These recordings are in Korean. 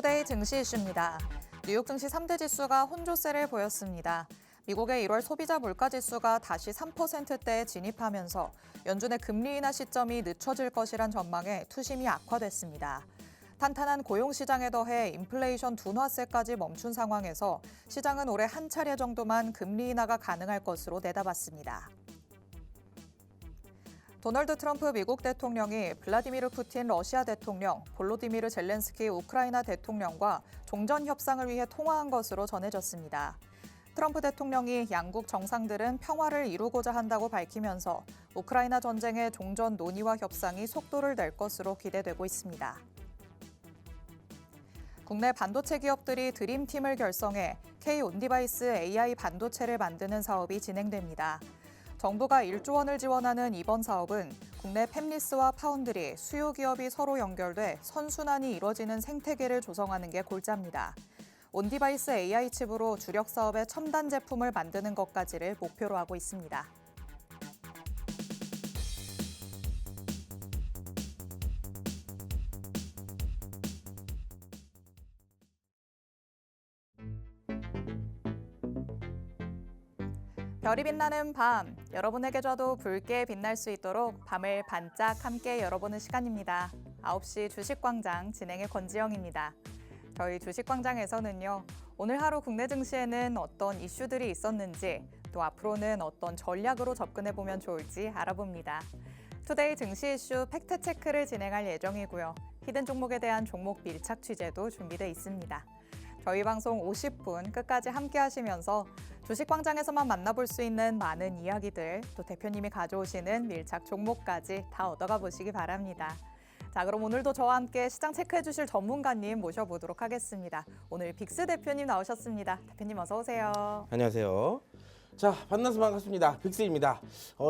투데이 증시 이슈입니다. 뉴욕 증시 3대 지수가 혼조세를 보였습니다. 미국의 1월 소비자 물가지수가 다시 3%대에 진입하면서 연준의 금리 인하 시점이 늦춰질 것이란 전망에 투심이 악화됐습니다. 탄탄한 고용시장에 더해 인플레이션 둔화세까지 멈춘 상황에서 시장은 올해 한 차례 정도만 금리 인하가 가능할 것으로 내다봤습니다. 도널드 트럼프 미국 대통령이 블라디미르 푸틴 러시아 대통령, 볼로디미르 젤렌스키 우크라이나 대통령과 종전 협상을 위해 통화한 것으로 전해졌습니다. 트럼프 대통령이 양국 정상들은 평화를 이루고자 한다고 밝히면서 우크라이나 전쟁의 종전 논의와 협상이 속도를 낼 것으로 기대되고 있습니다. 국내 반도체 기업들이 드림팀을 결성해 K-온디바이스 AI 반도체를 만드는 사업이 진행됩니다. 정부가 1조 원을 지원하는 이번 사업은 국내 팹리스와 파운드리, 수요 기업이 서로 연결돼 선순환이 이뤄지는 생태계를 조성하는 게 골자입니다. 온디바이스 AI 칩으로 주력 사업의 첨단 제품을 만드는 것까지를 목표로 하고 있습니다. 별이 빛나는 밤, 여러분에게 줘도 붉게 빛날 수 있도록 밤을 반짝 함께 열어보는 시간입니다. 9시 주식광장 진행의 권지영입니다. 저희 주식광장에서는요, 오늘 하루 국내 증시에는 어떤 이슈들이 있었는지, 또 앞으로는 어떤 전략으로 접근해보면 좋을지 알아봅니다. 투데이 증시 이슈 팩트체크를 진행할 예정이고요. 히든 종목에 대한 종목 밀착 취재도 준비되어 있습니다. 저희 방송 50분 끝까지 함께 하시면서 주식광장에서만 만나볼 수 있는 많은 이야기들, 또 대표님이 가져오시는 밀착 종목까지 다 얻어가 보시기 바랍니다. 자, 그럼 오늘도 저와 함께 시장 체크해 주실 전문가님 모셔보도록 하겠습니다. 오늘 빅스 대표님 나오셨습니다. 대표님 어서 오세요. 안녕하세요. 자, 만나서 반갑습니다. 빅스입니다.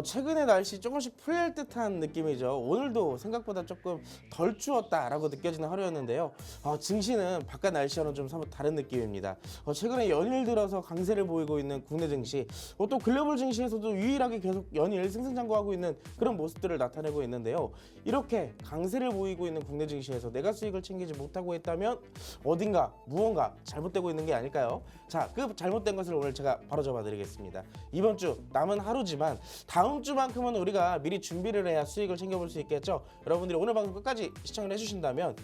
최근에 날씨 조금씩 풀릴 듯한 느낌이죠. 오늘도 생각보다 조금 덜 추웠다라고 느껴지는 하루였는데요. 증시는 바깥 날씨와는 좀 사뭇 다른 느낌입니다. 최근에 연일 들어서 강세를 보이고 있는 국내 증시, 또 글로벌 증시에서도 유일하게 계속 연일 승승장구하고 있는 그런 모습들을 나타내고 있는데요. 이렇게 강세를 보이고 있는 국내 증시에서 내가 수익을 챙기지 못하고 있다면 어딘가 무언가 잘못되고 있는 게 아닐까요? 자, 그 잘못된 것을 오늘 제가 바로잡아 드리겠습니다. 이번 주 남은 하루지만 다음 주만큼은 우리가 미리 준비를 해야 수익을 챙겨볼 수 있겠죠. 여러분들이 오늘 방송 끝까지 시청을 해주신다면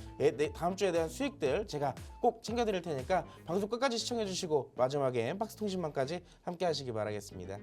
다음 주에 대한 수익들 제가 꼭 챙겨드릴 테니까 방송 끝까지 시청해주시고 마지막에 박스통신망까지 함께 하시기 바라겠습니다.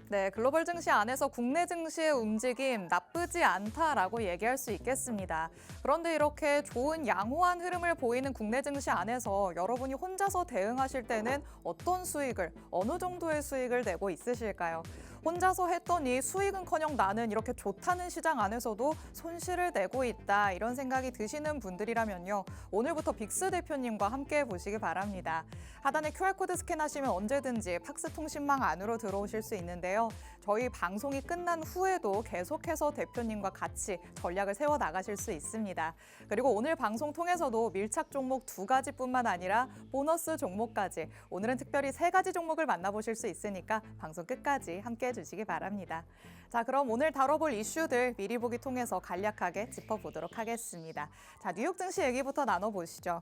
네, 글로벌 증시 안에서 국내 증시의 움직임 나쁘지 않다라고 얘기할 수 있겠습니다. 그런데 이렇게 좋은 양호한 흐름을 보이는 국내 증시 안에서 여러분이 혼자서 대응하실 때는 어떤 수익을, 어느 정도의 수익을 내고 있으실까요? 혼자서 했더니 수익은커녕 나는 이렇게 좋다는 시장 안에서도 손실을 내고 있다, 이런 생각이 드시는 분들이라면요, 오늘부터 빅스 대표님과 함께 보시기 바랍니다. 하단에 QR코드 스캔하시면 언제든지 팍스통신망 안으로 들어오실 수 있는데요. 저희 방송이 끝난 후에도 계속해서 대표님과 같이 전략을 세워 나가실 수 있습니다. 그리고 오늘 방송 통해서도 밀착 종목 2가지뿐만 아니라 보너스 종목까지, 오늘은 특별히 3가지 종목을 만나보실 수 있으니까 방송 끝까지 함께 해주시기 바랍니다. 자, 그럼 오늘 다뤄볼 이슈들 미리 보기 통해서 간략하게 짚어보도록 하겠습니다. 자, 뉴욕 증시 얘기부터 나눠보시죠.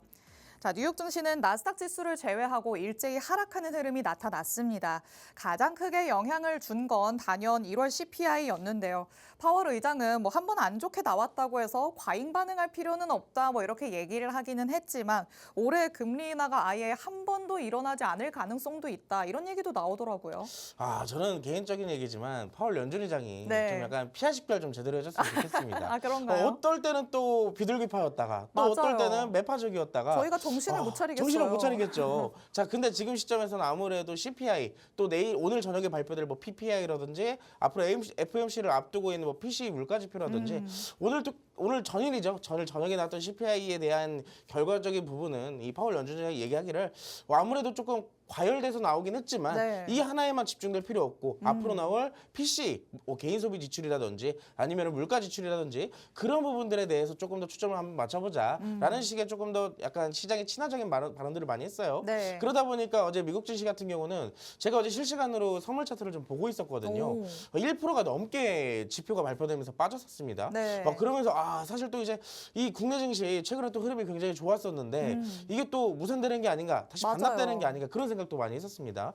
자, 뉴욕 증시는 나스닥 지수를 제외하고 일제히 하락하는 흐름이 나타났습니다. 가장 크게 영향을 준 건 단연 1월 CPI였는데요. 파월 의장은 한 번 안 좋게 나왔다고 해서 과잉 반응할 필요는 없다, 이렇게 얘기를 하기는 했지만 올해 금리 인하가 아예 한 번도 일어나지 않을 가능성도 있다, 이런 얘기도 나오더라고요. 저는 개인적인 얘기지만 파월 연준 의장이 네. 좀 약간 피아식별 좀 제대로 해줬으면 좋겠습니다. 그런가요? 어떨 때는 또 비둘기파였다가 또 어떨 맞아요. 때는 매파적이었다가 저희가 정신을 못 차리겠어요. 정신을 못 차리겠죠. 자, 근데 지금 시점에서는 아무래도 CPI, 또 오늘 저녁에 발표될 PPI라든지 앞으로 FOMC를 앞두고 있는 PCE 물가지표라든지 오늘 전일이죠. 전일 저녁에 나왔던 CPI에 대한 결과적인 부분은 이 파월 연준이 얘기하기를 아무래도 조금 과열돼서 나오긴 했지만 네. 이 하나에만 집중될 필요 없고 앞으로 나올 PC, 개인 소비 지출이라든지 아니면 물가 지출이라든지 그런 부분들에 대해서 조금 더 초점을 한번 맞춰보자라는 식의 조금 더 약간 시장에 친화적인 발언들을 많이 했어요. 네. 그러다 보니까 어제 미국 증시 같은 경우는 제가 어제 실시간으로 선물 차트를 좀 보고 있었거든요. 오. 1%가 넘게 지표가 발표되면서 빠졌었습니다. 네. 그러면서 사실 또 이제 이 국내 증시 최근에 또 흐름이 굉장히 좋았었는데 이게 또 무산되는 게 아닌가, 다시 맞아요. 반납되는 게 아닌가 그런 생각도 많이 했었습니다.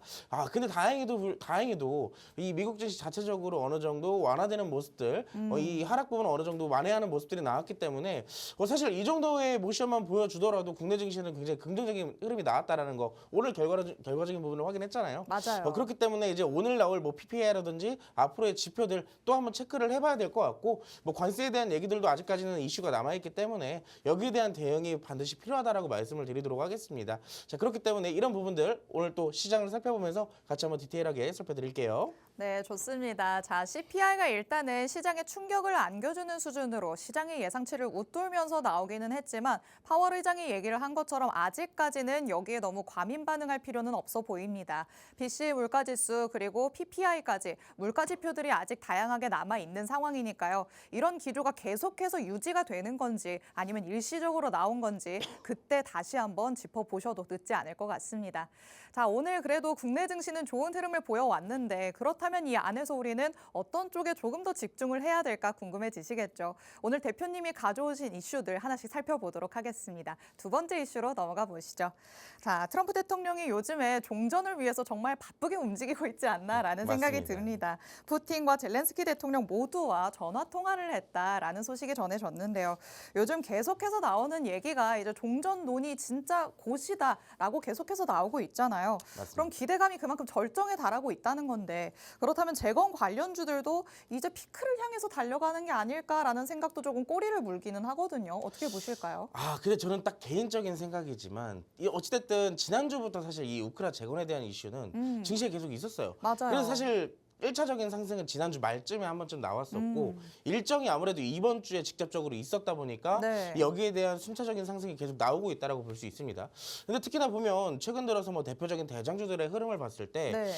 근데 다행히도 이 미국 증시 자체적으로 어느 정도 완화되는 모습들, 이 하락 부분 어느 정도 만회하는 모습들이 나왔기 때문에 사실 이 정도의 모션만 보여주더라도 국내 증시는 굉장히 긍정적인 흐름이 나왔다라는 거 오늘 결과적인 부분을 확인했잖아요. 맞아요. 그렇기 때문에 이제 오늘 나올 뭐 PPI라든지 앞으로의 지표들 또 한번 체크를 해봐야 될 것 같고 관세에 대한 얘기들도 아직까지는 이슈가 남아있기 때문에 여기에 대한 대응이 반드시 필요하다라고 말씀을 드리도록 하겠습니다. 자, 그렇기 때문에 이런 부분들 오늘 또 시장을 살펴보면서 같이 한번 디테일하게 살펴드릴게요. 네, 좋습니다. 자, CPI가 일단은 시장에 충격을 안겨주는 수준으로 시장의 예상치를 웃돌면서 나오기는 했지만 파월 의장이 얘기를 한 것처럼 아직까지는 여기에 너무 과민 반응할 필요는 없어 보입니다. PCE 물가지수 그리고 PPI까지 물가 지표들이 아직 다양하게 남아있는 상황이니까요. 이런 기조가 계속해서 유지가 되는 건지 아니면 일시적으로 나온 건지 그때 다시 한번 짚어보셔도 늦지 않을 것 같습니다. 자, 오늘 그래도 국내 증시는 좋은 흐름을 보여왔는데 그렇다면 이 안에서 우리는 어떤 쪽에 조금 더 집중을 해야 될까 궁금해지시겠죠. 오늘 대표님이 가져오신 이슈들 하나씩 살펴보도록 하겠습니다. 두 번째 이슈로 넘어가 보시죠. 자, 트럼프 대통령이 요즘에 종전을 위해서 정말 바쁘게 움직이고 있지 않나라는 생각이 맞습니다. 듭니다. 푸틴과 젤렌스키 대통령 모두와 전화 통화를 했다라는 소식이 전해졌는데요. 요즘 계속해서 나오는 얘기가 이제 종전 논의 진짜 곧이다라고 계속해서 나오고 있잖아요. 맞습니다. 그럼 기대감이 그만큼 절정에 달하고 있다는 건데 그렇다면 재건 관련주들도 이제 피크를 향해서 달려가는 게 아닐까라는 생각도 조금 꼬리를 물기는 하거든요. 어떻게 보실까요? 근데 저는 딱 개인적인 생각이지만 어찌됐든 지난주부터 사실 이 우크라 재건에 대한 이슈는 증시에 계속 있었어요. 맞아요. 그래서 사실 1차적인 상승은 지난주 말쯤에 한 번쯤 나왔었고 일정이 아무래도 이번 주에 직접적으로 있었다 보니까 네. 여기에 대한 순차적인 상승이 계속 나오고 있다라고 볼 수 있습니다. 근데 특히나 보면 최근 들어서 뭐 대표적인 대장주들의 흐름을 봤을 때 네.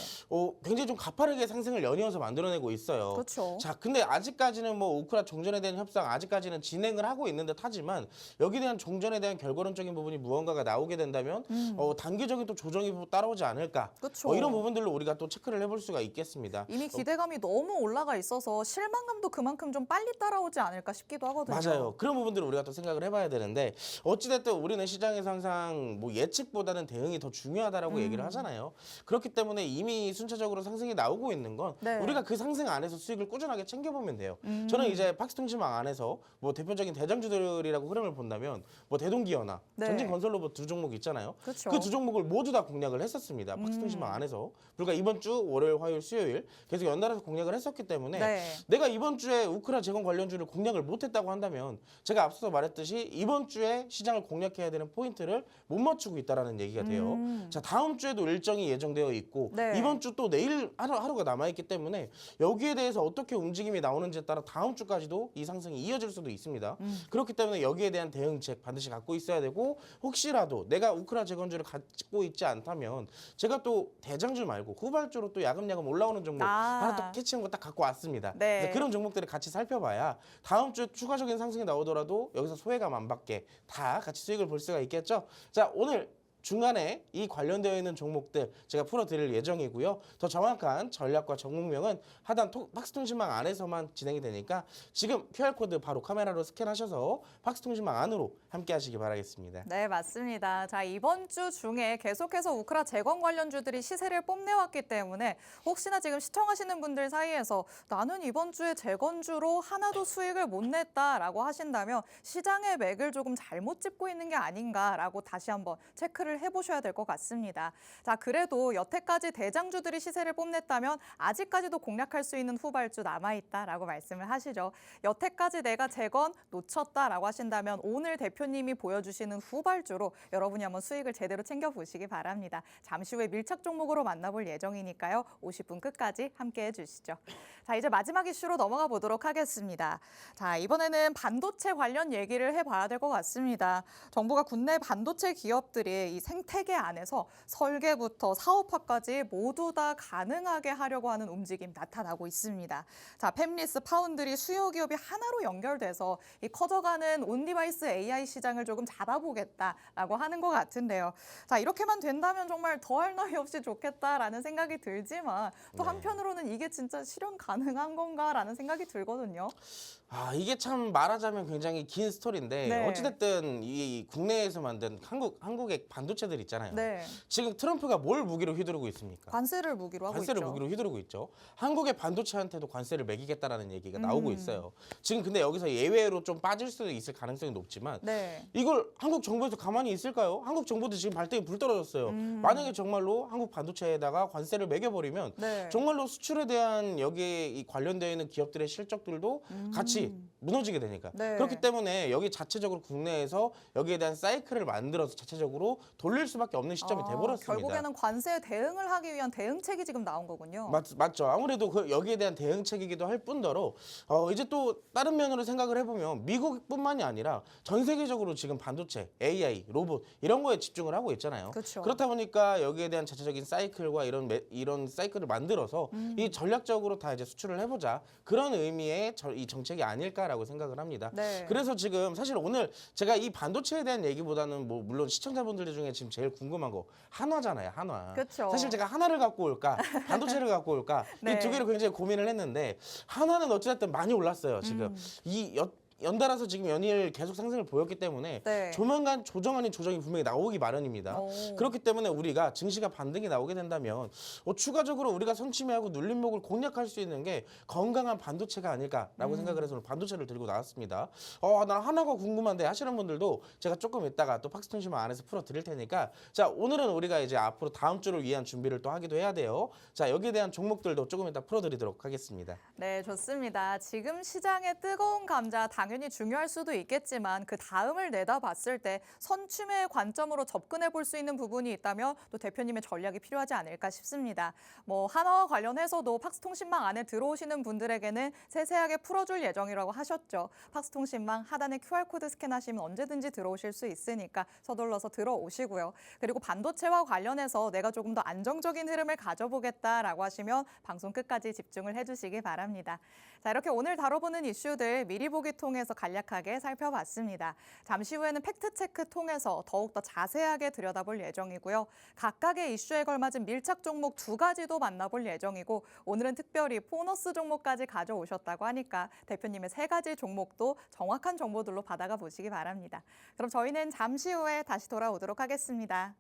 굉장히 좀 가파르게 상승을 연이어서 만들어내고 있어요. 그렇죠. 자, 근데 아직까지는 뭐 우크라 종전에 대한 협상 아직까지는 진행을 하고 있는 듯 하지만 여기에 대한 종전에 대한 결과론적인 부분이 무언가가 나오게 된다면 단기적인 또 조정이 따라오지 않을까. 그쵸. 이런 부분들로 우리가 또 체크를 해볼 수가 있겠습니다. 이미 기대감이 너무 올라가 있어서 실망감도 그만큼 좀 빨리 따라오지 않을까 싶기도 하거든요. 맞아요. 그런 부분들을 우리가 또 생각을 해봐야 되는데 어찌됐든 우리는 시장에서 항상 뭐 예측보다는 대응이 더 중요하다라고 얘기를 하잖아요. 그렇기 때문에 이미 순차적으로 상승이 나오고 있는 건 네. 우리가 그 상승 안에서 수익을 꾸준하게 챙겨보면 돼요. 저는 이제 팍스통신망 안에서 뭐 대표적인 대장주들이라고 흐름을 본다면 뭐 대동기어나 네. 전진건설로봇 두 종목 있잖아요. 그렇죠. 그 두 종목을 모두 다 공략을 했었습니다. 팍스통신망 안에서. 그러니까 이번 주 월요일, 화요일, 수요일 계속 연달아서 공략을 했었기 때문에 네. 내가 이번 주에 우크라 재건 관련주를 공략을 못했다고 한다면 제가 앞서서 말했듯이 이번 주에 시장을 공략해야 되는 포인트를 못 맞추고 있다라는 얘기가 돼요. 자, 다음 주에도 일정이 예정되어 있고 네. 이번 주 또 내일 하루가 남아있기 때문에 여기에 대해서 어떻게 움직임이 나오는지에 따라 다음 주까지도 이 상승이 이어질 수도 있습니다. 그렇기 때문에 여기에 대한 대응책 반드시 갖고 있어야 되고 혹시라도 내가 우크라 재건주를 갖고 있지 않다면 제가 또 대장주 말고 후발주로 또 야금야금 올라오는 종목 하나 또 캐치한 거 딱 갖고 왔습니다. 네. 그래서 그런 종목들을 같이 살펴봐야 다음 주에 추가적인 상승이 나오더라도 여기서 소외감 안 받게 다 같이 수익을 볼 수가 있겠죠. 자, 오늘 중간에 이 관련되어 있는 종목들 제가 풀어드릴 예정이고요. 더 정확한 전략과 종목명은 하단 팍스통신망 안에서만 진행이 되니까 지금 QR코드 바로 카메라로 스캔하셔서 팍스통신망 안으로 함께 하시기 바라겠습니다. 네, 맞습니다. 자, 이번 주 중에 계속해서 우크라 재건 관련주들이 시세를 뽐내왔기 때문에 혹시나 지금 시청하시는 분들 사이에서 나는 이번 주에 재건주로 하나도 수익을 못 냈다라고 하신다면 시장의 맥을 조금 잘못 짚고 있는 게 아닌가라고 다시 한번 체크를 해보셔야 될 것 같습니다. 자, 그래도 여태까지 대장주들이 시세를 뽐냈다면 아직까지도 공략할 수 있는 후발주 남아있다라고 말씀을 하시죠. 여태까지 내가 재건 놓쳤다라고 하신다면 오늘 대표님이 보여주시는 후발주로 여러분이 한번 수익을 제대로 챙겨보시기 바랍니다. 잠시 후에 밀착 종목으로 만나볼 예정이니까요. 50분 끝까지 함께해 주시죠. 자, 자, 이제 마지막 이슈로 넘어가 보도록 하겠습니다. 자, 이번에는 반도체 관련 얘기를 해봐야 될 것 같습니다. 정부가 국내 반도체 기업들이 이 생태계 안에서 설계부터 사업화까지 모두 다 가능하게 하려고 하는 움직임 나타나고 있습니다. 자, 팹리스, 파운드리, 수요 기업이 하나로 연결돼서 이 커져가는 온디바이스 AI 시장을 조금 잡아보겠다라고 하는 것 같은데요. 자, 이렇게만 된다면 정말 더할 나위 없이 좋겠다라는 생각이 들지만 또 네. 한편으로는 이게 진짜 실현 가능한 건가라는 생각이 들거든요. 이게 참 말하자면 굉장히 긴 스토리인데 네. 어찌됐든 이 국내에서 만든 한국의 반도체들 있잖아요. 네. 지금 트럼프가 뭘 무기로 휘두르고 있습니까? 관세를 무기로 하고 관세를 있죠. 무기로 휘두르고 있죠. 한국의 반도체한테도 관세를 매기겠다라는 얘기가 나오고 있어요. 지금 근데 여기서 예외로 좀 빠질 수도 있을 가능성이 높지만 네. 이걸 한국 정부에서 가만히 있을까요? 한국 정부도 지금 발등에 불 떨어졌어요. 만약에 정말로 한국 반도체에다가 관세를 매겨버리면 네. 정말로 수출에 대한 여기에 이 관련되어 있는 기업들의 실적들도 같이 무너지게 되니까. 네. 그렇기 때문에 여기 자체적으로 국내에서 여기에 대한 사이클을 만들어서 자체적으로 돌릴 수밖에 없는 시점이 돼버렸습니다. 결국에는 관세에 대응을 하기 위한 대응책이 지금 나온 거군요. 맞죠. 아무래도 여기에 대한 대응책이기도 할 뿐더러 이제 또 다른 면으로 생각을 해보면 미국뿐만이 아니라 전 세계적으로 지금 반도체, AI, 로봇 이런 거에 집중을 하고 있잖아요. 그쵸. 그렇다 보니까 여기에 대한 자체적인 사이클과 이런 사이클을 만들어서 이 전략적으로 다 이제 수출을 해보자 그런 의미의 이 정책이 아닐까라고 생각을 합니다. 네. 그래서 지금 사실 오늘 제가 이 반도체에 대한 얘기보다는 뭐 물론 시청자분들 중에 지금 제일 궁금한 거 한화잖아요, 한화. 그쵸. 사실 제가 하나를 갖고 올까, 반도체를 갖고 올까 네. 이 두 개를 굉장히 고민을 했는데 하나는 어찌됐든 많이 올랐어요. 지금 연달아서 지금 연일 계속 상승을 보였기 때문에 네. 조만간 조정 아닌 조정이 분명히 나오기 마련입니다. 오. 그렇기 때문에 우리가 증시가 반등이 나오게 된다면 추가적으로 우리가 선취매하고 눌림목을 공략할 수 있는 게 건강한 반도체가 아닐까라고 생각을 해서 오늘 반도체를 들고 나왔습니다. 나 하나가 궁금한데 하시는 분들도 제가 조금 이따가 또 팍스통신망 안에서 풀어드릴 테니까 자 오늘은 우리가 이제 앞으로 다음 주를 위한 준비를 또 하기도 해야 돼요. 자 여기에 대한 종목들도 조금 이따 풀어드리도록 하겠습니다. 네, 좋습니다. 지금 시장의 뜨거운 감자 당연히 중요할 수도 있겠지만 그 다음을 내다봤을 때 선취매의 관점으로 접근해 볼 수 있는 부분이 있다면 또 대표님의 전략이 필요하지 않을까 싶습니다. 뭐 한화와 관련해서도 팍스통신망 안에 들어오시는 분들에게는 세세하게 풀어줄 예정이라고 하셨죠. 팍스통신망 하단에 QR코드 스캔하시면 언제든지 들어오실 수 있으니까 서둘러서 들어오시고요. 그리고 반도체와 관련해서 내가 조금 더 안정적인 흐름을 가져보겠다라고 하시면 방송 끝까지 집중을 해주시기 바랍니다. 자, 이렇게 오늘 다뤄보는 이슈들 미리 보기 통해서 간략하게 살펴봤습니다. 잠시 후에는 팩트체크 통해서 더욱더 자세하게 들여다볼 예정이고요. 각각의 이슈에 걸맞은 밀착 종목 두 가지도 만나볼 예정이고 오늘은 특별히 보너스 종목까지 가져오셨다고 하니까 대표님의 세 가지 종목도 정확한 정보들로 받아가 보시기 바랍니다. 그럼 저희는 잠시 후에 다시 돌아오도록 하겠습니다.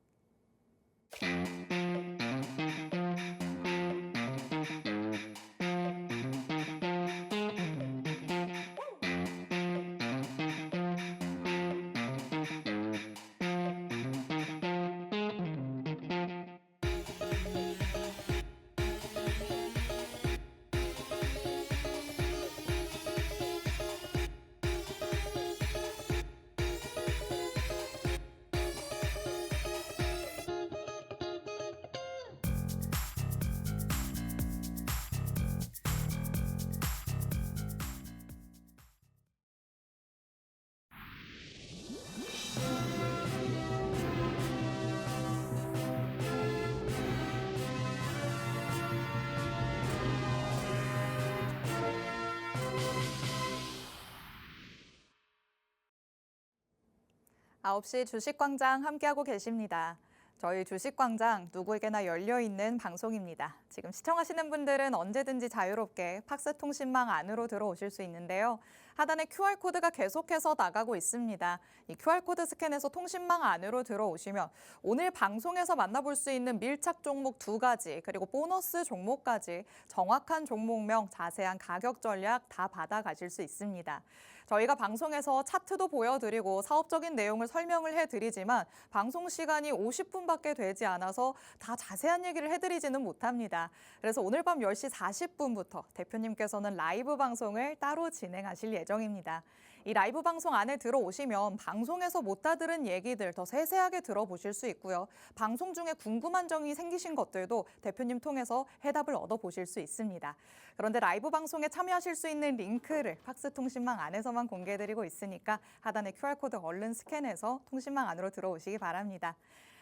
아홉 시 주식광장 함께하고 계십니다. 저희 주식광장 누구에게나 열려있는 방송입니다. 지금 시청하시는 분들은 언제든지 자유롭게 팍스통신망 안으로 들어오실 수 있는데요. 하단에 QR코드가 계속해서 나가고 있습니다. 이 QR코드 스캔해서 통신망 안으로 들어오시면 오늘 방송에서 만나볼 수 있는 밀착 종목 두 가지 그리고 보너스 종목까지 정확한 종목명, 자세한 가격 전략 다 받아가실 수 있습니다. 저희가 방송에서 차트도 보여드리고 사업적인 내용을 설명을 해드리지만 방송 시간이 50분밖에 되지 않아서 다 자세한 얘기를 해드리지는 못합니다. 그래서 오늘 밤 10시 40분부터 대표님께서는 라이브 방송을 따로 진행하실 예정입니다. 예정입니다. 이 라이브 방송 안에 들어오시면 방송에서 못 다 들은 얘기들 더 세세하게 들어보실 수 있고요. 방송 중에 궁금한 점이 생기신 것들도 대표님 통해서 해답을 얻어보실 수 있습니다. 그런데 라이브 방송에 참여하실 수 있는 링크를 팍스통신망 안에서만 공개해드리고 있으니까 하단의 QR코드 얼른 스캔해서 통신망 안으로 들어오시기 바랍니다.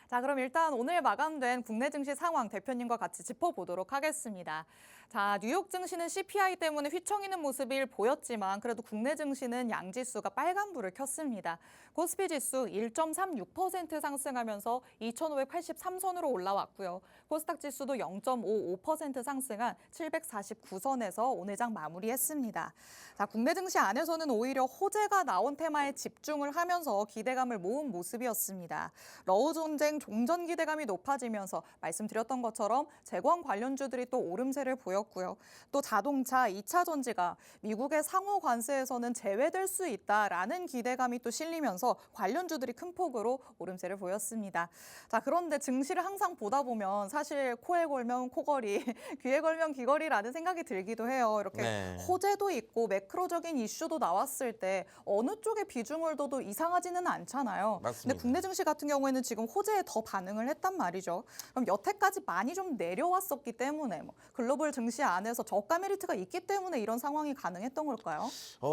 자, 그럼 일단 오늘 마감된 국내 증시 상황 대표님과 같이 짚어보도록 하겠습니다. 자, 뉴욕 증시는 CPI 때문에 휘청이는 모습을 보였지만 그래도 국내 증시는 양지수가 빨간불을 켰습니다. 코스피 지수 1.36% 상승하면서 2,583선으로 올라왔고요. 코스닥 지수도 0.55% 상승한 749선에서 오늘 장 마무리했습니다. 자, 국내 증시 안에서는 오히려 호재가 나온 테마에 집중을 하면서 기대감을 모은 모습이었습니다. 러우 전쟁 종전 기대감이 높아지면서 말씀드렸던 것처럼 재건 관련주들이 또 오름세를 보였고요. 또 자동차, 2차 전지가 미국의 상호 관세에서는 제외될 수 있다라는 기대감이 또 실리면서 관련주들이 큰 폭으로 오름세를 보였습니다. 자, 그런데 증시를 항상 보다 보면 사실 코에 걸면 코걸이, 귀에 걸면 귀걸이라는 생각이 들기도 해요. 이렇게 네. 호재도 있고 매크로적인 이슈도 나왔을 때 어느 쪽에 비중을 둬도 이상하지는 않잖아요. 맞습니다. 근데 국내 증시 같은 경우에는 지금 호재에 더 반응을 했단 말이죠. 그럼 여태까지 많이 좀 내려왔었기 때문에 글로벌 증시 안에서 저가 메리트가 있기 때문에 이런 상황이 가능했던 걸까요?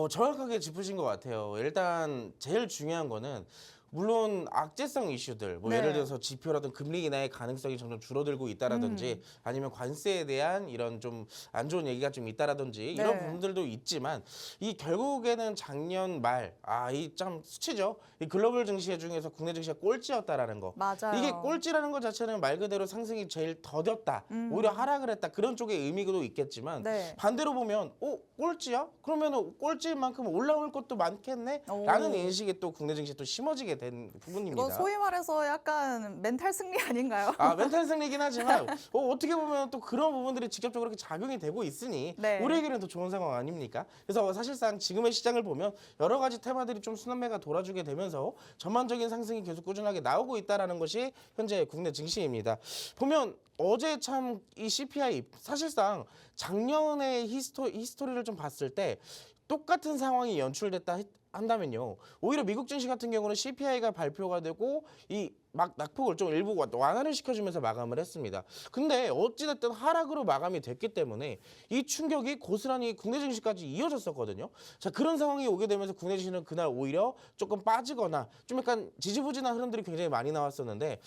정확하게 짚으신 것 같아요. 일단 제일 중요한 거는 물론 악재성 이슈들, 네. 예를 들어서 지표라든 금리 인하의 가능성이 점점 줄어들고 있다라든지 아니면 관세에 대한 이런 좀 안 좋은 얘기가 좀 있다라든지 이런 네. 부분들도 있지만 이 결국에는 작년 말, 이 참 수치죠. 이 글로벌 증시 중에서 국내 증시가 꼴찌였다라는 거. 맞아요. 이게 꼴찌라는 것 자체는 말 그대로 상승이 제일 더뎠다. 오히려 하락을 했다. 그런 쪽의 의미도 있겠지만 네. 반대로 보면 꼴찌야? 그러면은 꼴찌인 만큼 올라올 것도 많겠네? 라는 오. 인식이 또 국내 증시에 또 심어지게 된 부분입니다. 이거 소위 말해서 약간 멘탈 승리 아닌가요? 멘탈 승리긴 하지만 어떻게 보면 또 그런 부분들이 직접적으로 이렇게 작용이 되고 있으니 네. 우리에게는 더 좋은 상황 아닙니까? 그래서 사실상 지금의 시장을 보면 여러 가지 테마들이 좀 순환매가 돌아주게 되면서 전반적인 상승이 계속 꾸준하게 나오고 있다는 것이 현재 국내 증시입니다. 보면 어제 참 이 CPI 사실상 작년의 히스토리를 좀 봤을 때 똑같은 상황이 연출됐다 한다면요. 오히려 미국 증시 같은 경우는 CPI가 발표가 되고 이 막 낙폭을 좀 일부 완화를 시켜주면서 마감을 했습니다. 근데 어찌됐든 하락으로 마감이 됐기 때문에 이 충격이 고스란히 국내 증시까지 이어졌었거든요. 자, 그런 상황이 오게 되면서 국내 증시는 그날 오히려 조금 빠지거나 좀 약간 지지부진한 흐름들이 굉장히 많이 나왔었는데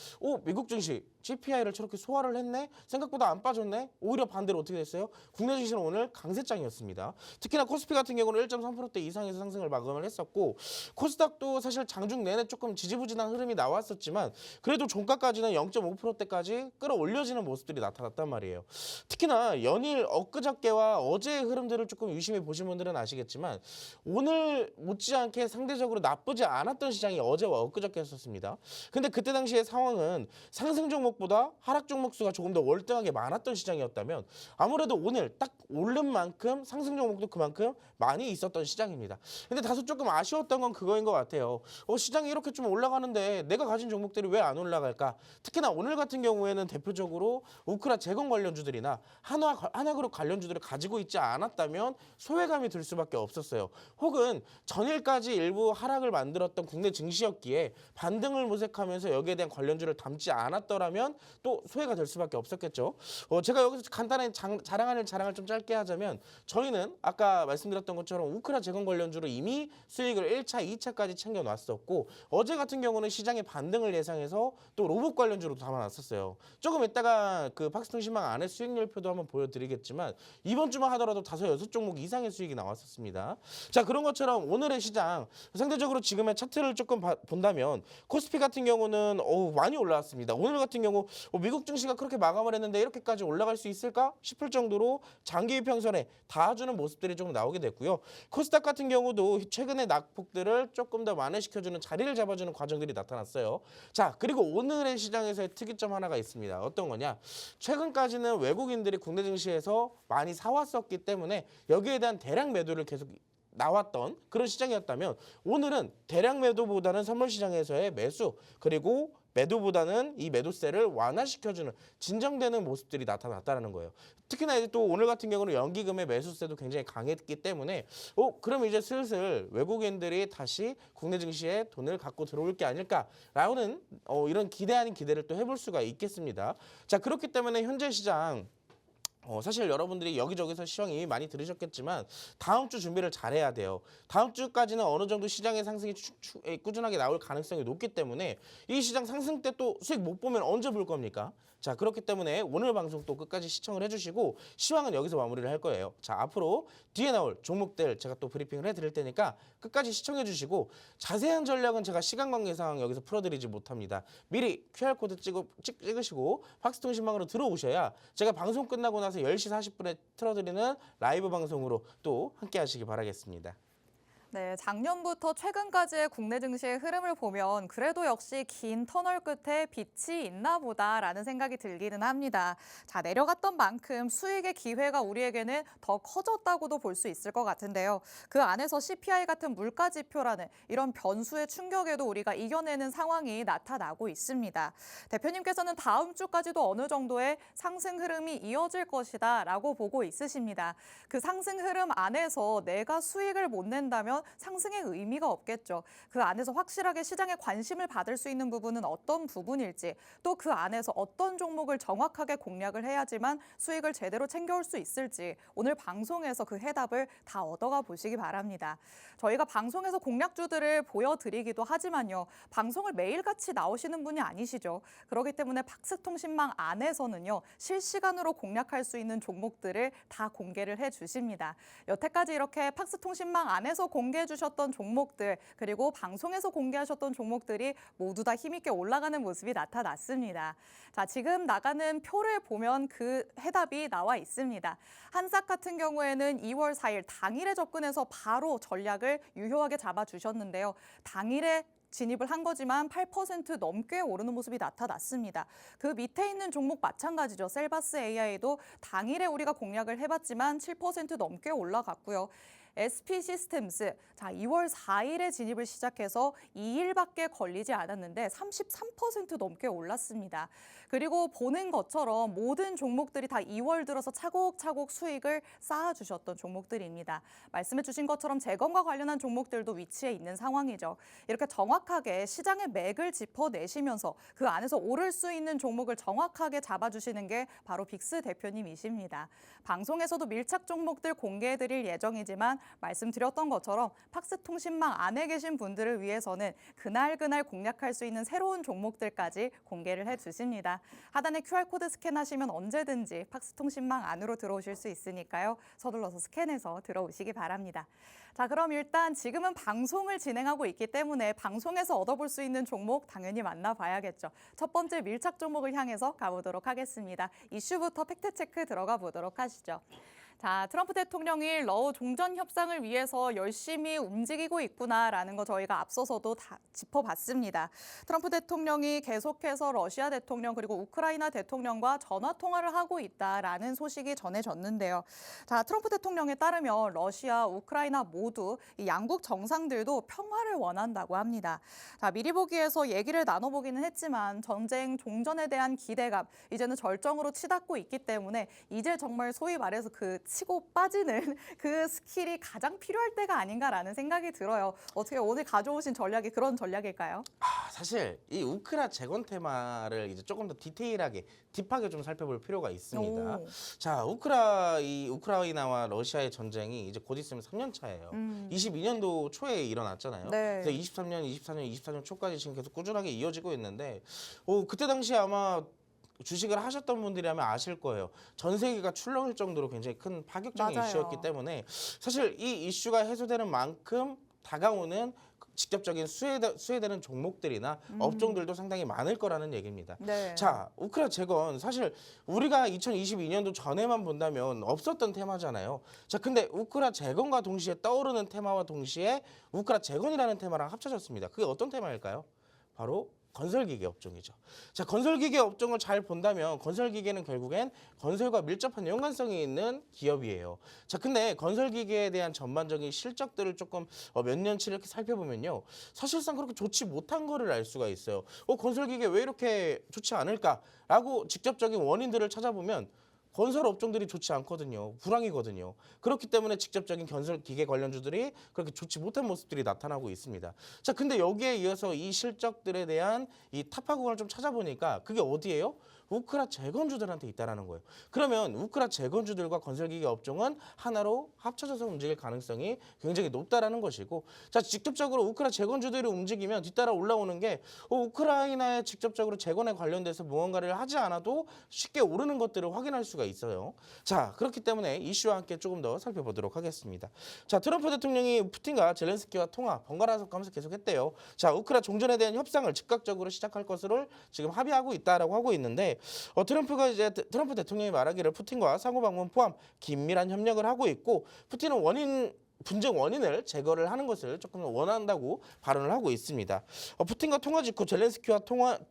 미국 증시 CPI를 저렇게 소화를 했네? 생각보다 안 빠졌네? 오히려 반대로 어떻게 됐어요? 국내 증시는 오늘 강세장이었습니다. 특히나 코스피 같은 경우는 1.3% 이상에서 상승을 마감을 했었고 코스닥도 사실 장중 내내 조금 지지부진한 흐름이 나왔었지만 그래도 종가까지는 0.5%대까지 끌어올려지는 모습들이 나타났단 말이에요. 특히나 연일 엊그저께와 어제의 흐름들을 조금 유심히 보신 분들은 아시겠지만 오늘 못지않게 상대적으로 나쁘지 않았던 시장이 어제와 엊그저께였었습니다. 근데 그때 당시의 상황은 상승 종목보다 하락 종목 수가 조금 더 월등하게 많았던 시장이었다면 아무래도 오늘 딱 오른 만큼 상승 종목도 그만큼 많이 있었던 시장입니다. 근데 다소 조금 아쉬웠던 건 그거인 것 같아요. 시장이 이렇게 좀 올라가는데 내가 가진 종목들이 왜 안 올라갈까? 특히나 오늘 같은 경우에는 대표적으로 우크라 재건 관련주들이나 한화그룹 관련주들을 가지고 있지 않았다면 소외감이 들 수밖에 없었어요. 혹은 전일까지 일부 하락을 만들었던 국내 증시였기에 반등을 모색하면서 여기에 대한 관련주를 담지 않았더라면 또 소외가 될 수밖에 없었겠죠. 제가 여기서 간단히 자랑을 좀 짧게 하자면 저희는 아까 말씀드렸던 것처럼 우크라 재건 관련주로 이미 수익을 1차, 2차까지 챙겨놨었고 어제 같은 경우는 시장의 반등을 예상해서 또 로봇 관련주로 담아놨었어요. 조금 이따가 그 팍스통신망 안에 수익률표도 한번 보여드리겠지만 이번 주만 하더라도 5-6종목 이상의 수익이 나왔었습니다. 자, 그런 것처럼 오늘의 시장 상대적으로 지금의 차트를 조금 본다면 코스피 같은 경우는 많이 올라왔습니다. 오늘 같은 경우 미국 증시가 그렇게 마감을 했는데 이렇게까지 올라갈 수 있을까 싶을 정도로 장기 이평선에 닿아주는 모습들이 좀 나오게 됐고요. 코스닥 같은 경우도 최근의 낙폭들을 조금 더 만회시켜주는 자리를 잡아주는 과정들이 나타났어요. 자, 그리고 오늘의 시장에서의 특이점 하나가 있습니다. 어떤 거냐? 최근까지는 외국인들이 국내 증시에서 많이 사왔었기 때문에 여기에 대한 대량 매도를 계속 나왔던 그런 시장이었다면 오늘은 대량 매도보다는 선물 시장에서의 매수 그리고 매도보다는 이 매도세를 완화시켜주는 진정되는 모습들이 나타났다는 거예요. 특히나 이제 또 오늘 같은 경우는 연기금의 매수세도 굉장히 강했기 때문에 그럼 이제 슬슬 외국인들이 다시 국내 증시에 돈을 갖고 들어올 게 아닐까라는 이런 기대 아닌 기대를 또 해볼 수가 있겠습니다. 자, 그렇기 때문에 현재 시장 사실 여러분들이 여기저기서 시황 이미 많이 들으셨겠지만 다음 주 준비를 잘해야 돼요. 다음 주까지는 어느 정도 시장의 상승이 꾸준하게 나올 가능성이 높기 때문에 이 시장 상승 때 또 수익 못 보면 언제 볼 겁니까? 자, 그렇기 때문에 오늘 방송 또 끝까지 시청을 해주시고 시황은 여기서 마무리를 할 거예요. 자, 앞으로 뒤에 나올 종목들 제가 또 브리핑을 해드릴 테니까 끝까지 시청해 주시고 자세한 전략은 제가 시간 관계상 여기서 풀어드리지 못합니다. 미리 QR코드 찍으시고 팍스통신망으로 들어오셔야 제가 방송 끝나고 나서 10시 40분에 틀어드리는 라이브 방송으로 또 함께 하시기 바라겠습니다. 네, 작년부터 최근까지의 국내 증시의 흐름을 보면 그래도 역시 긴 터널 끝에 빛이 있나 보다라는 생각이 들기는 합니다. 자, 내려갔던 만큼 수익의 기회가 우리에게는 더 커졌다고도 볼 수 있을 것 같은데요. 그 안에서 CPI 같은 물가 지표라는 이런 변수의 충격에도 우리가 이겨내는 상황이 나타나고 있습니다. 대표님께서는 다음 주까지도 어느 정도의 상승 흐름이 이어질 것이다라고 보고 있으십니다. 그 상승 흐름 안에서 내가 수익을 못 낸다면 상승의 의미가 없겠죠. 그 안에서 확실하게 시장에 관심을 받을 수 있는 부분은 어떤 부분일지, 또 그 안에서 어떤 종목을 정확하게 공략을 해야지만 수익을 제대로 챙겨올 수 있을지 오늘 방송에서 그 해답을 다 얻어가 보시기 바랍니다. 저희가 방송에서 공략주들을 보여드리기도 하지만요. 방송을 매일같이 나오시는 분이 아니시죠. 그렇기 때문에 팍스통신망 안에서는요. 실시간으로 공략할 수 있는 종목들을 다 공개를 해주십니다. 여태까지 이렇게 팍스통신망 안에서 공개해 주셨던 종목들 그리고 방송에서 공개하셨던 종목들이 모두 다 힘있게 올라가는 모습이 나타났습니다. 자, 지금 나가는 표를 보면 그 해답이 나와 있습니다. 한삭 같은 경우에는 2월 4일 당일에 접근해서 바로 전략을 유효하게 잡아주셨는데요. 당일에 진입을 한 거지만 8% 넘게 오르는 모습이 나타났습니다. 그 밑에 있는 종목 마찬가지죠. 셀바스 AI도 당일에 우리가 공략을 해봤지만 7% 넘게 올라갔고요. SP 시스템스, 자 2월 4일에 진입을 시작해서 2일밖에 걸리지 않았는데 33% 넘게 올랐습니다. 그리고 보는 것처럼 모든 종목들이 다 2월 들어서 차곡차곡 수익을 쌓아주셨던 종목들입니다. 말씀해 주신 것처럼 재건과 관련한 종목들도 위치해 있는 상황이죠. 이렇게 정확하게 시장의 맥을 짚어내시면서 그 안에서 오를 수 있는 종목을 정확하게 잡아주시는 게 바로 빅스 대표님이십니다. 방송에서도 밀착 종목들 공개해드릴 예정이지만 말씀드렸던 것처럼 팍스통신망 안에 계신 분들을 위해서는 그날 공략할 수 있는 새로운 종목들까지 공개를 해주십니다. 하단에 QR코드 스캔하시면 언제든지 팍스통신망 안으로 들어오실 수 있으니까요. 서둘러서 스캔해서 들어오시기 바랍니다. 자, 그럼 일단 지금은 방송을 진행하고 있기 때문에 방송에서 얻어볼 수 있는 종목 당연히 만나봐야겠죠. 첫 번째 밀착 종목을 향해서 가보도록 하겠습니다. 이슈부터 팩트체크 들어가 보도록 하시죠. 자, 트럼프 대통령이 러우 종전 협상을 위해서 열심히 움직이고 있구나라는 거 저희가 앞서서도 다 짚어봤습니다. 트럼프 대통령이 계속해서 러시아 대통령 그리고 우크라이나 대통령과 전화 통화를 하고 있다라는 소식이 전해졌는데요. 자, 트럼프 대통령에 따르면 러시아, 우크라이나 모두 이 양국 정상들도 평화를 원한다고 합니다. 자, 미리 보기에서 얘기를 나눠보기는 했지만 전쟁 종전에 대한 기대감 이제는 절정으로 치닫고 있기 때문에 이제 정말 소위 말해서 그 치고 빠지는 그 스킬이 가장 필요할 때가 아닌가라는 생각이 들어요. 어떻게 오늘 가져오신 전략이 그런 전략일까요? 사실 이 우크라 재건 테마를 이제 조금 더 디테일하게 딥하게 좀 살펴볼 필요가 있습니다. 오. 자, 우크라이나와 러시아의 전쟁이 이제 곧 있으면 3년 차예요. 22년도 초에 일어났잖아요. 네. 그래서 24년 초까지 지금 계속 꾸준하게 이어지고 있는데 그때 당시에 아마 주식을 하셨던 분들이라면 아실 거예요. 전 세계가 출렁일 정도로 굉장히 큰 파격적인 맞아요. 이슈였기 때문에 사실 이 이슈가 해소되는 만큼 다가오는 직접적인 수혜되는 종목들이나 업종들도 상당히 많을 거라는 얘기입니다. 네. 자, 우크라 재건 사실 우리가 2022년도 전에만 본다면 없었던 테마잖아요. 자, 근데 우크라 재건과 동시에 떠오르는 테마와 동시에 우크라 재건이라는 테마랑 합쳐졌습니다. 그게 어떤 테마일까요? 바로 건설기계 업종이죠. 자, 건설기계 업종을 잘 본다면 건설기계는 결국엔 건설과 밀접한 연관성이 있는 기업이에요. 자, 근데 건설기계에 대한 전반적인 실적들을 조금 몇 년치 이렇게 살펴보면요. 사실상 그렇게 좋지 못한 거를 알 수가 있어요. 건설기계 왜 이렇게 좋지 않을까라고 직접적인 원인들을 찾아보면 건설 업종들이 좋지 않거든요. 불황이거든요. 그렇기 때문에 직접적인 건설 기계 관련주들이 그렇게 좋지 못한 모습들이 나타나고 있습니다. 자, 근데 여기에 이어서 이 실적들에 대한 이 타파구간을 좀 찾아보니까 그게 어디예요? 우크라 재건주들한테 있다라는 거예요. 그러면 우크라 재건주들과 건설기계 업종은 하나로 합쳐져서 움직일 가능성이 굉장히 높다라는 것이고, 자, 직접적으로 우크라 재건주들이 움직이면 뒤따라 올라오는 게 우크라이나에 직접적으로 재건에 관련돼서 무언가를 하지 않아도 쉽게 오르는 것들을 확인할 수가 있어요. 자, 그렇기 때문에 이슈와 함께 조금 더 살펴보도록 하겠습니다. 자, 트럼프 대통령이 푸틴과 젤렌스키와 통화 번갈아서 하면서 계속했대요. 자, 우크라 종전에 대한 협상을 즉각적으로 시작할 것으로 지금 합의하고 있다라고 하고 있는데, 트럼프 대통령이 말하기를 푸틴과 상호 방문 포함 긴밀한 협력을 하고 있고, 푸틴은 분쟁 원인을 제거를 하는 것을 조금 원한다고 발언을 하고 있습니다. 푸틴과 통화 직후 젤렌스키와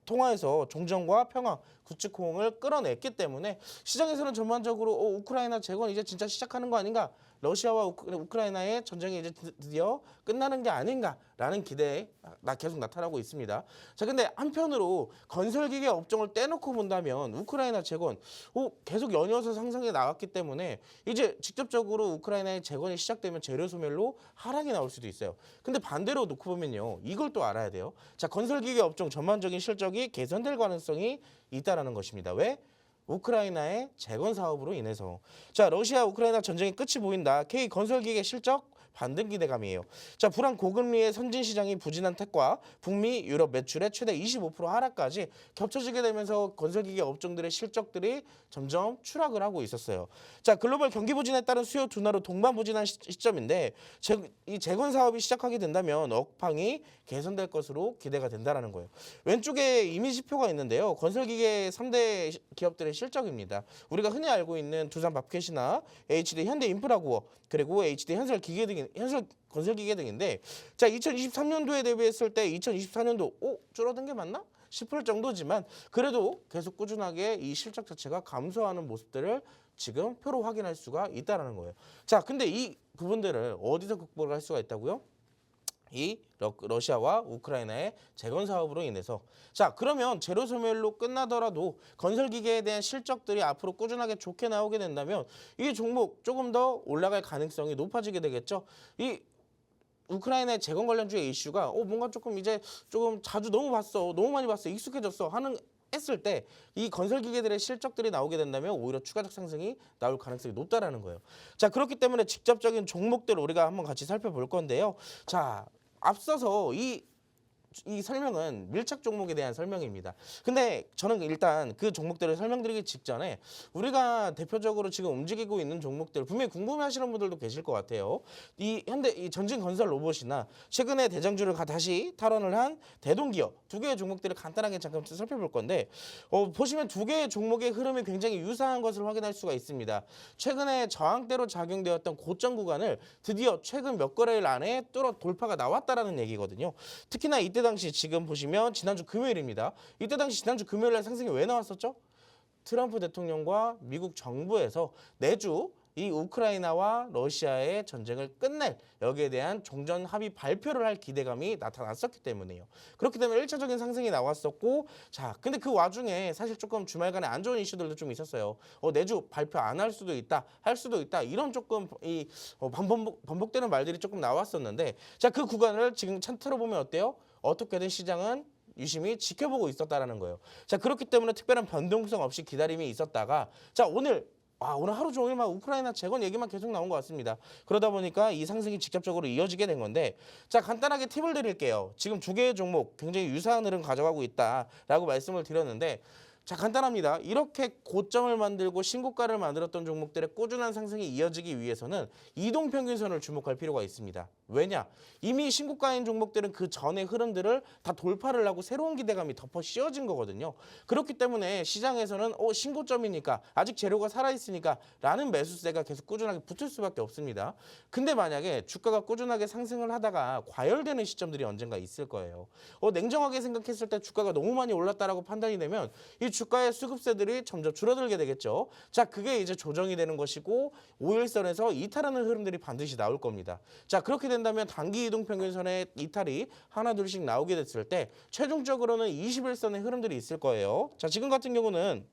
통화에서 종전과 평화, 구축 호응을 끌어냈기 때문에 시장에서는 전반적으로 우크라이나 재건 이제 진짜 시작하는 거 아닌가? 러시아와 우크라이나의 전쟁이 이제 드디어 끝나는 게 아닌가라는 기대에 계속 나타나고 있습니다. 자, 근데 한편으로 건설기계 업종을 떼놓고 본다면 우크라이나 재건 계속 연이어서 상승해 나갔기 때문에 이제 직접적으로 우크라이나의 재건이 시작되면 재료 소멸로 하락이 나올 수도 있어요. 근데 반대로 놓고 보면요, 이걸 또 알아야 돼요. 자, 건설기계 업종 전반적인 실적이 개선될 가능성이 있다라는 것입니다. 왜? 우크라이나의 재건 사업으로 인해서. 자, 러시아 우크라이나 전쟁의 끝이 보인다. K 건설기계 실적 반등 기대감이에요. 자, 불안 고금리의 선진 시장이 부진한 탓과 북미 유럽 매출의 최대 25% 하락까지 겹쳐지게 되면서 건설기계 업종들의 실적들이 점점 추락을 하고 있었어요. 자, 글로벌 경기 부진에 따른 수요 둔화로 동반 부진한 시점인데 이 재건 사업이 시작하게 된다면 업황이 개선될 것으로 기대가 된다라는 거예요. 왼쪽에 이미지표가 있는데요. 건설기계 3대 기업들의 실적입니다. 우리가 흔히 알고 있는 두산 밥켓이나 HD 현대인프라구어 그리고 HD 현설 건설기계 등인데, 자, 2023년도에 대비했을 때 2024년도 줄어든 게 맞나? 싶을 정도지만 그래도 계속 꾸준하게 이 실적 자체가 감소하는 모습들을 지금 표로 확인할 수가 있다는 거예요. 자, 근데 이 부분들을 어디서 극복을 할 수가 있다고요? 이 러시아와 우크라이나의 재건 사업으로 인해서. 자, 그러면 재료 소멸로 끝나더라도 건설기계에 대한 실적들이 앞으로 꾸준하게 좋게 나오게 된다면 이 종목 조금 더 올라갈 가능성이 높아지게 되겠죠. 이 우크라이나의 재건 관련주의 이슈가 뭔가 조금 이제 조금 자주 너무 많이 봤어, 익숙해졌어 했을 때 이 건설기계들의 실적들이 나오게 된다면 오히려 추가적 상승이 나올 가능성이 높다라는 거예요. 자, 그렇기 때문에 직접적인 종목들을 우리가 한번 같이 살펴볼 건데요. 자, 앞서서 이 설명은 밀착 종목에 대한 설명입니다. 근데 저는 일단 그 종목들을 설명드리기 직전에 우리가 대표적으로 지금 움직이고 있는 종목들 분명히 궁금해하시는 분들도 계실 것 같아요. 이 전진 건설 로봇이나 최근에 대장주를 다시 탈원을 한 대동기업 두 개의 종목들을 간단하게 잠깐 살펴볼 건데, 보시면 두 개의 종목의 흐름이 굉장히 유사한 것을 확인할 수가 있습니다. 최근에 저항대로 작용되었던 고점 구간을 드디어 최근 몇 거래일 안에 돌파가 나왔다라는 얘기거든요. 특히나 이때 당시 지금 보시면 지난주 금요일입니다. 이때 당시 지난주 금요일에 상승이 왜 나왔었죠? 트럼프 대통령과 미국 정부에서 내주 이 우크라이나와 러시아의 전쟁을 끝낼 여기에 대한 종전 합의 발표를 할 기대감이 나타났었기 때문에요. 그렇기 때문에 1차적인 상승이 나왔었고, 자, 근데 그 와중에 사실 조금 주말간에 안 좋은 이슈들도 좀 있었어요. 내주 발표 안 할 수도 있다, 할 수도 있다, 이런 조금 반복되는 말들이 조금 나왔었는데, 자, 그 구간을 지금 차트로 보면 어때요? 어떻게든 시장은 유심히 지켜보고 있었다라는 거예요. 자, 그렇기 때문에 특별한 변동성 없이 기다림이 있었다가, 자, 오늘 하루 종일 막 우크라이나 재건 얘기만 계속 나온 것 같습니다. 그러다 보니까 이 상승이 직접적으로 이어지게 된 건데, 자, 간단하게 팁을 드릴게요. 지금 두 개의 종목 굉장히 유사한 흐름 가져가고 있다라고 말씀을 드렸는데, 자, 간단합니다. 이렇게 고점을 만들고 신고가를 만들었던 종목들의 꾸준한 상승이 이어지기 위해서는 이동평균선을 주목할 필요가 있습니다. 왜냐? 이미 신고가인 종목들은 그 전의 흐름들을 다 돌파를 하고 새로운 기대감이 덮어 씌워진 거거든요. 그렇기 때문에 시장에서는 신고점이니까 아직 재료가 살아있으니까 라는 매수세가 계속 꾸준하게 붙을 수밖에 없습니다. 근데 만약에 주가가 꾸준하게 상승을 하다가 과열되는 시점들이 언젠가 있을 거예요. 냉정하게 생각했을 때 주가가 너무 많이 올랐다라고 판단이 되면 이 주가의 수급세들이 점점 줄어들게 되겠죠. 자, 그게 이제 조정이 되는 것이고 5일선에서 이탈하는 흐름들이 반드시 나올 겁니다. 자, 그렇게 된다면 단기 이동평균선의 이탈이 하나 둘씩 나오게 됐을 때 최종적으로는 21선의 흐름들이 있을 거예요. 자, 지금 같은 경우는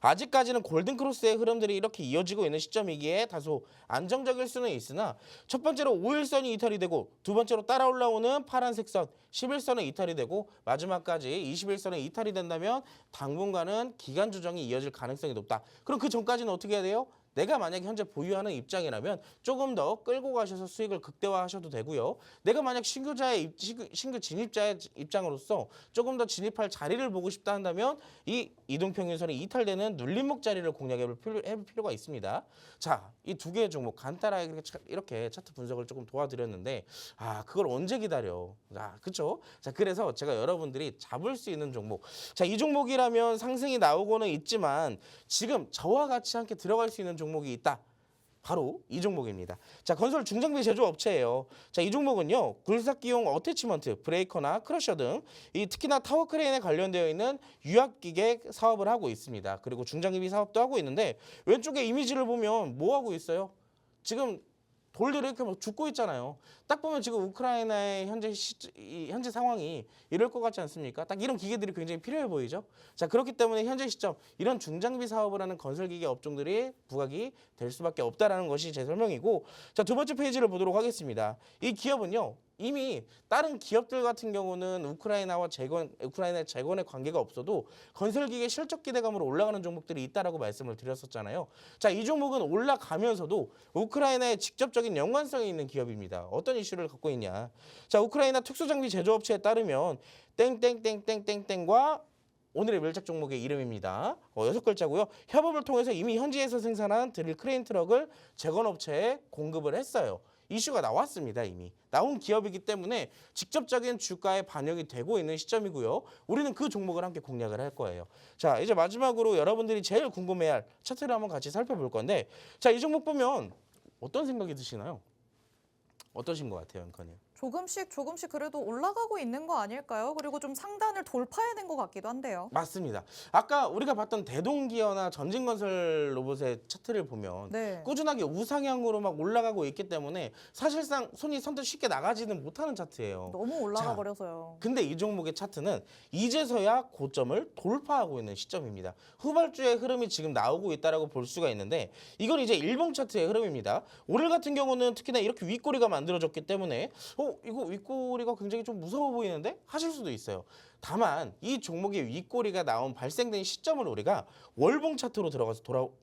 아직까지는 골든크로스의 흐름들이 이렇게 이어지고 있는 시점이기에 다소 안정적일 수는 있으나 첫 번째로 5일선이 이탈이 되고 두 번째로 따라 올라오는 파란색 선 11선에 이탈이 되고 마지막까지 21선에 이탈이 된다면 당분간은 기간 조정이 이어질 가능성이 높다. 그럼 그 전까지는 어떻게 해야 돼요? 내가 만약에 현재 보유하는 입장이라면 조금 더 끌고 가셔서 수익을 극대화하셔도 되고요. 내가 만약 신규 진입자의 입장으로서 조금 더 진입할 자리를 보고 싶다 한다면 이 이동평균선이 이탈되는 눌림목 자리를 공략해 볼 필요가 있습니다. 자, 이 두 개의 종목 간단하게 이렇게 차트 분석을 조금 도와드렸는데 그걸 언제 기다려? 그렇죠? 자, 그래서 제가 여러분들이 잡을 수 있는 종목. 자, 이 종목이라면 상승이 나오고는 있지만 지금 저와 같이 함께 들어갈 수 있는 종목이 있다. 바로 이 종목입니다. 자, 건설 중장비 제조업체예요. 자, 이 종목은요. 굴삭기용 어태치먼트, 브레이커나 크러셔 등 특히나 타워 크레인에 관련되어 있는 유압기계 사업을 하고 있습니다. 그리고 중장비 사업도 하고 있는데 왼쪽에 이미지를 보면 뭐 하고 있어요? 지금 돌들이 이렇게 막 죽고 있잖아요. 딱 보면 지금 우크라이나의 현재 상황이 이럴 것 같지 않습니까? 딱 이런 기계들이 굉장히 필요해 보이죠. 자, 그렇기 때문에 현재 시점 이런 중장비 사업을 하는 건설기계 업종들이 부각이 될 수밖에 없다라는 것이 제 설명이고, 자, 두 번째 페이지를 보도록 하겠습니다. 이 기업은요. 이미 다른 기업들 같은 경우는 우크라이나의 재건에 관계가 없어도 건설기계 실적 기대감으로 올라가는 종목들이 있다라고 말씀을 드렸었잖아요. 자, 이 종목은 올라가면서도 우크라이나에 직접적인 연관성이 있는 기업입니다. 어떤 이슈를 갖고 있냐? 자, 우크라이나 특수장비 제조업체에 따르면 땡땡땡땡땡땡과 오늘의 밀착 종목의 이름입니다. 6글자고요. 협업을 통해서 이미 현지에서 생산한 드릴 크레인 트럭을 재건업체에 공급을 했어요. 이슈가 나왔습니다. 이미 나온 기업이기 때문에 직접적인 주가에 반영이 되고 있는 시점이고요. 우리는 그 종목을 함께 공략을 할 거예요. 자, 이제 마지막으로 여러분들이 제일 궁금해할 차트를 한번 같이 살펴볼 건데, 자, 이 종목 보면 어떤 생각이 드시나요? 어떠신 것 같아요, 앵커님? 조금씩 그래도 올라가고 있는 거 아닐까요? 그리고 좀 상단을 돌파해낸 것 같기도 한데요. 맞습니다. 아까 우리가 봤던 대동기어나 전진건설 로봇의 차트를 보면 네. 꾸준하게 우상향으로 막 올라가고 있기 때문에 사실상 손이 선뜻 쉽게 나가지는 못하는 차트예요. 너무 올라가 자, 버려서요. 근데 이 종목의 차트는 이제서야 고점을 돌파하고 있는 시점입니다. 후발주의 흐름이 지금 나오고 있다라고 볼 수가 있는데, 이건 이제 일봉 차트의 흐름입니다. 오늘 같은 경우는 특히나 이렇게 윗꼬리가 만들어졌기 때문에 이거 윗꼬리가 굉장히 좀 무서워 보이는데 하실 수도 있어요. 다만 이 종목의 윗꼬리가 발생된 시점을 우리가 월봉 차트로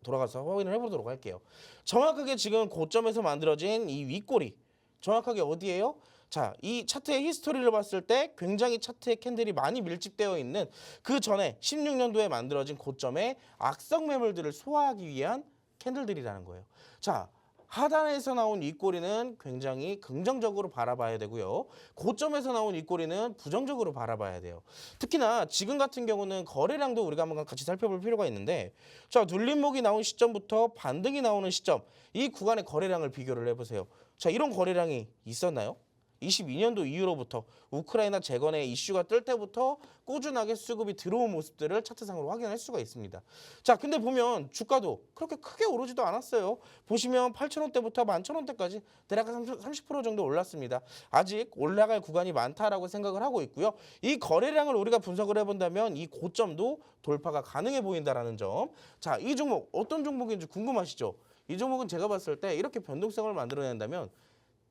돌아가서 확인을 해보도록 할게요. 정확하게 지금 고점에서 만들어진 이 윗꼬리 정확하게 어디예요? 자, 이 차트의 히스토리를 봤을 때 굉장히 차트의 캔들이 많이 밀집되어 있는 그 전에 16년도에 만들어진 고점의 악성 매물들을 소화하기 위한 캔들들이라는 거예요. 자, 하단에서 나온 이 꼬리는 굉장히 긍정적으로 바라봐야 되고요. 고점에서 나온 이 꼬리는 부정적으로 바라봐야 돼요. 특히나 지금 같은 경우는 거래량도 우리가 한번 같이 살펴볼 필요가 있는데, 자, 눌림목이 나온 시점부터 반등이 나오는 시점, 이 구간의 거래량을 비교를 해보세요. 자, 이런 거래량이 있었나요? 22년도 이후로부터 우크라이나 재건의 이슈가 뜰 때부터 꾸준하게 수급이 들어온 모습들을 차트상으로 확인할 수가 있습니다. 자, 근데 보면 주가도 그렇게 크게 오르지도 않았어요. 보시면 8,000원대부터 11,000원대까지 대략 30% 정도 올랐습니다. 아직 올라갈 구간이 많다라고 생각을 하고 있고요. 이 거래량을 우리가 분석을 해본다면 이 고점도 돌파가 가능해 보인다라는 점. 자, 이 종목 어떤 종목인지 궁금하시죠? 이 종목은 제가 봤을 때 이렇게 변동성을 만들어낸다면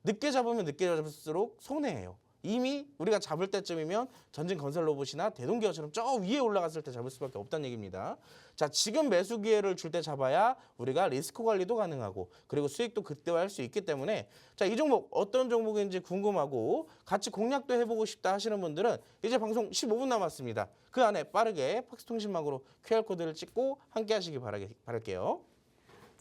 늦게 잡으면 늦게 잡을수록 손해예요. 이미 우리가 잡을 때쯤이면 전진건설 로봇이나 대동기어처럼 저 위에 올라갔을 때 잡을 수밖에 없다는 얘기입니다. 자, 지금 매수 기회를 줄 때 잡아야 우리가 리스크 관리도 가능하고 그리고 수익도 극대화할 수 있기 때문에, 자, 이 종목 어떤 종목인지 궁금하고 같이 공략도 해보고 싶다 하시는 분들은 이제 방송 15분 남았습니다. 그 안에 빠르게 팍스통신망으로 QR코드를 찍고 함께 하시기 바랄게요.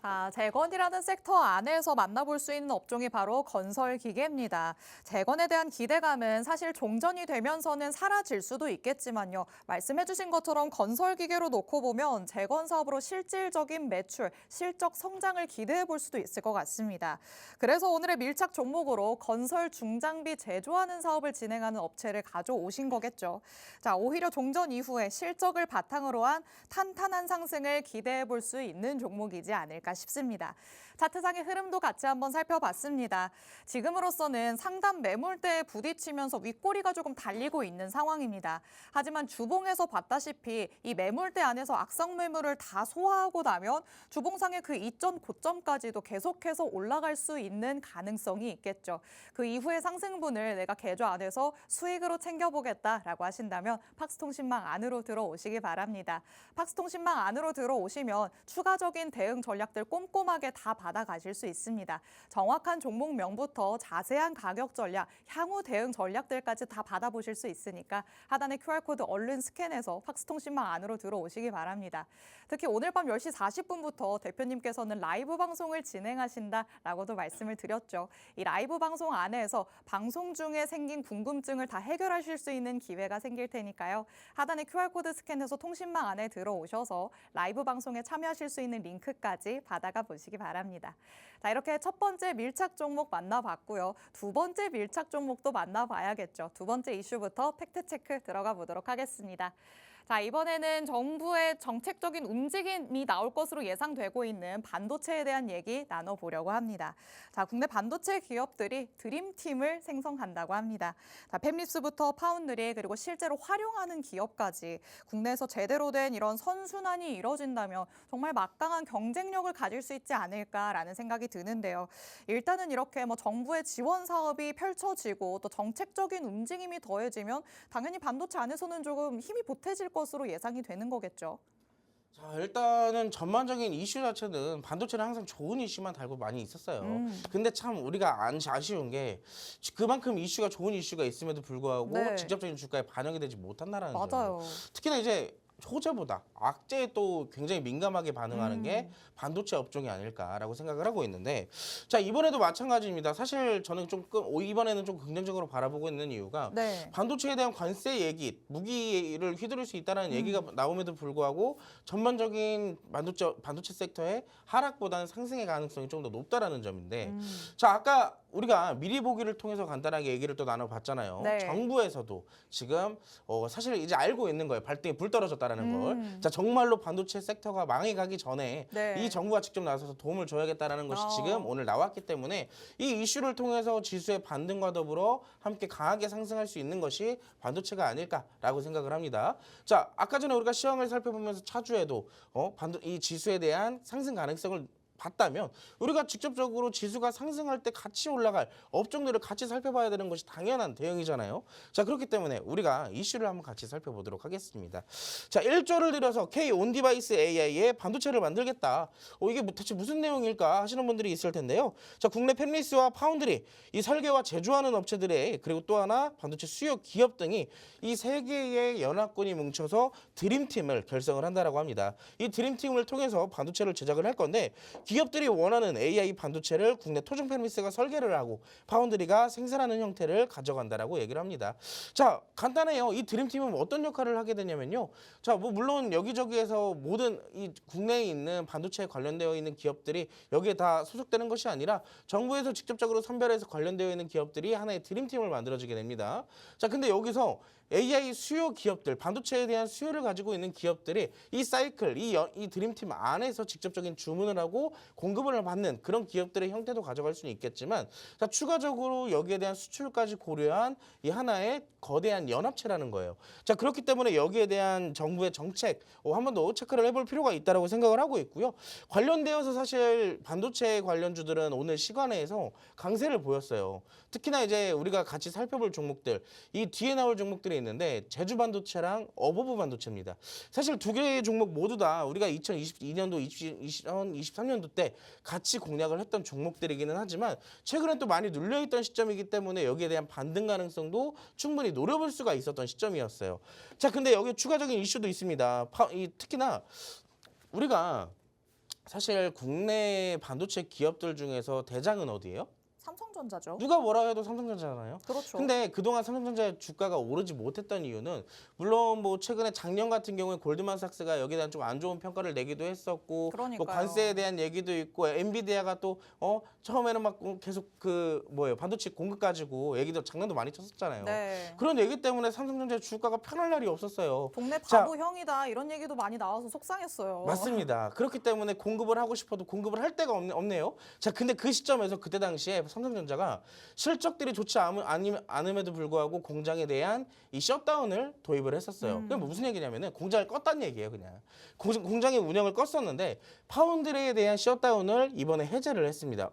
자, 재건이라는 섹터 안에서 만나볼 수 있는 업종이 바로 건설 기계입니다. 재건에 대한 기대감은 사실 종전이 되면서는 사라질 수도 있겠지만요. 말씀해주신 것처럼 건설 기계로 놓고 보면 재건 사업으로 실질적인 매출, 실적 성장을 기대해 볼 수도 있을 것 같습니다. 그래서 오늘의 밀착 종목으로 건설 중장비 제조하는 사업을 진행하는 업체를 가져오신 거겠죠. 자, 오히려 종전 이후에 실적을 바탕으로 한 탄탄한 상승을 기대해 볼 수 있는 종목이지 않을까 싶습니다. 차트상의 흐름도 같이 한번 살펴봤습니다. 지금으로서는 상단 매물대에 부딪히면서 윗꼬리가 조금 달리고 있는 상황입니다. 하지만 주봉에서 봤다시피 이 매물대 안에서 악성 매물을 다 소화하고 나면 주봉상의 그 이전 고점까지도 계속해서 올라갈 수 있는 가능성이 있겠죠. 그 이후의 상승분을 내가 계좌 안에서 수익으로 챙겨보겠다라고 하신다면 팍스통신망 안으로 들어오시기 바랍니다. 팍스통신망 안으로 들어오시면 추가적인 대응 전략들 꼼꼼하게 다 받아가실 수 있습니다. 정확한 종목명부터 자세한 가격 전략, 향후 대응 전략들까지 다 받아보실 수 있으니까 하단의 QR코드 얼른 스캔해서 팍스통신망 안으로 들어오시기 바랍니다. 특히 오늘 밤 10시 40분부터 대표님께서는 라이브 방송을 진행하신다라고도 말씀을 드렸죠. 이 라이브 방송 안에서 방송 중에 생긴 궁금증을 다 해결하실 수 있는 기회가 생길 테니까요. 하단의 QR코드 스캔해서 통신망 안에 들어오셔서 라이브 방송에 참여하실 수 있는 링크까지 받아가 보시기 바랍니다. 자, 이렇게 첫 번째 밀착 종목 만나봤고요. 두 번째 밀착 종목도 만나봐야겠죠. 두 번째 이슈부터 팩트체크 들어가 보도록 하겠습니다. 자, 이번에는 정부의 정책적인 움직임이 나올 것으로 예상되고 있는 반도체에 대한 얘기 나눠보려고 합니다. 자, 국내 반도체 기업들이 드림팀을 생성한다고 합니다. 자, 팹리스부터 파운드리 그리고 실제로 활용하는 기업까지 국내에서 제대로 된 이런 선순환이 이뤄진다면 정말 막강한 경쟁력을 가질 수 있지 않을까라는 생각이 드는데요. 일단은 이렇게 정부의 지원 사업이 펼쳐지고 또 정책적인 움직임이 더해지면 당연히 반도체 안에서는 조금 힘이 보태질 것으로 예상이 되는 거겠죠. 자, 일단은 전반적인 이슈 자체는 반도체는 항상 좋은 이슈만 달고 많이 있었어요. 근데 참 우리가 아쉬운 게 그만큼 이슈가 좋은 이슈가 있음에도 불구하고 네. 직접적인 주가에 반영이 되지 못한다라는 점. 맞아요. 특히나 이제 호재보다 악재에 또 굉장히 민감하게 반응하는 게 반도체 업종이 아닐까라고 생각을 하고 있는데, 자, 이번에도 마찬가지입니다. 사실 저는 이번에는 좀 긍정적으로 바라보고 있는 이유가 네. 반도체에 대한 관세 얘기, 무기를 휘두를 수 있다는 얘기가 나옴에도 불구하고 전반적인 반도체 섹터의 하락보다는 상승의 가능성이 좀 더 높다라는 점인데, 자, 아까 우리가 미리 보기를 통해서 간단하게 얘기를 또 나눠봤잖아요. 네. 정부에서도 지금 사실 이제 알고 있는 거예요. 발등에 불 떨어졌다라는 걸. 자, 정말로 반도체 섹터가 망해가기 전에 네. 이 정부가 직접 나서서 도움을 줘야겠다라는 것이 지금 오늘 나왔기 때문에 이 이슈를 통해서 지수의 반등과 더불어 함께 강하게 상승할 수 있는 것이 반도체가 아닐까라고 생각을 합니다. 자, 아까 전에 우리가 시황을 살펴보면서 차주에도 이 지수에 대한 상승 가능성을 봤다면 우리가 직접적으로 지수가 상승할 때 같이 올라갈 업종들을 같이 살펴봐야 되는 것이 당연한 대응이잖아요. 자, 그렇기 때문에 우리가 이슈를 한번 같이 살펴보도록 하겠습니다. 자, 1조를 들여서 K 온디바이스 AI의 반도체를 만들겠다. 이게 대체 무슨 내용일까 하시는 분들이 있을 텐데요. 자, 국내 팹리스와 파운드리, 이 설계와 제조하는 업체들의 그리고 또 하나 반도체 수요 기업 등이 이 세 개의 연합군이 뭉쳐서 드림팀을 결성을 한다라고 합니다. 이 드림팀을 통해서 반도체를 제작을 할 건데 기업들이 원하는 AI 반도체를 국내 토종 팹리스가 설계를 하고 파운드리가 생산하는 형태를 가져간다라고 얘기를 합니다. 자, 간단해요. 이 드림팀은 어떤 역할을 하게 되냐면요. 자, 물론 여기저기에서 모든 이 국내에 있는 반도체에 관련되어 있는 기업들이 여기에 다 소속되는 것이 아니라 정부에서 직접적으로 선별해서 관련되어 있는 기업들이 하나의 드림팀을 만들어지게 됩니다. 자, 근데 여기서 AI 수요 기업들, 반도체에 대한 수요를 가지고 있는 기업들이 이 사이클, 이 드림팀 안에서 직접적인 주문을 하고 공급을 받는 그런 기업들의 형태도 가져갈 수는 있겠지만, 자, 추가적으로 여기에 대한 수출까지 고려한 이 하나의 거대한 연합체라는 거예요. 자, 그렇기 때문에 여기에 대한 정부의 정책 한 번 더 체크를 해볼 필요가 있다고 생각을 하고 있고요. 관련되어서 사실 반도체 관련주들은 오늘 시간에서 강세를 보였어요. 특히나 이제 우리가 같이 살펴볼 종목들, 이 뒤에 나올 종목들이 있는데 제주 반도체랑 어버브 반도체입니다. 사실 두 개의 종목 모두 다 우리가 2022년도, 2023년도 때 같이 공략을 했던 종목들이기는 하지만 최근에 또 많이 눌려있던 시점이기 때문에 여기에 대한 반등 가능성도 충분히 노려볼 수가 있었던 시점이었어요. 자, 근데 여기 추가적인 이슈도 있습니다. 특히나 우리가 사실 국내 반도체 기업들 중에서 대장은 어디예요? 삼성전자죠. 누가 뭐라 해도 삼성전자잖아요. 그렇죠. 근데 그동안 삼성전자의 주가가 오르지 못했던 이유는 물론 뭐 최근에 작년 같은 경우에 골드만삭스가 여기에 대한 좀 안 좋은 평가를 내기도 했었고 뭐 그러니까요. 관세에 대한 얘기도 있고 엔비디아가 또 처음에는 막 계속 그 뭐예요 반도체 공급 가지고 얘기도 장난도 많이 쳤었잖아요. 네. 그런 얘기 때문에 삼성전자의 주가가 편할 날이 없었어요. 동네 자, 바보형이다 이런 얘기도 많이 나와서 속상했어요. 맞습니다. 그렇기 때문에 공급을 하고 싶어도 공급을 할 데가 없네요. 자, 근데 그 시점에서 그때 당시에 삼성전자가 실적들이 좋지 않음에도 불구하고 공장에 대한 이 셧다운을 도입을 했었어요. 그게 무슨 얘기냐면은 공장을 껐다는 얘기예요, 그냥. 공장의 운영을 껐었는데 파운드리에 대한 셧다운을 이번에 해제를 했습니다.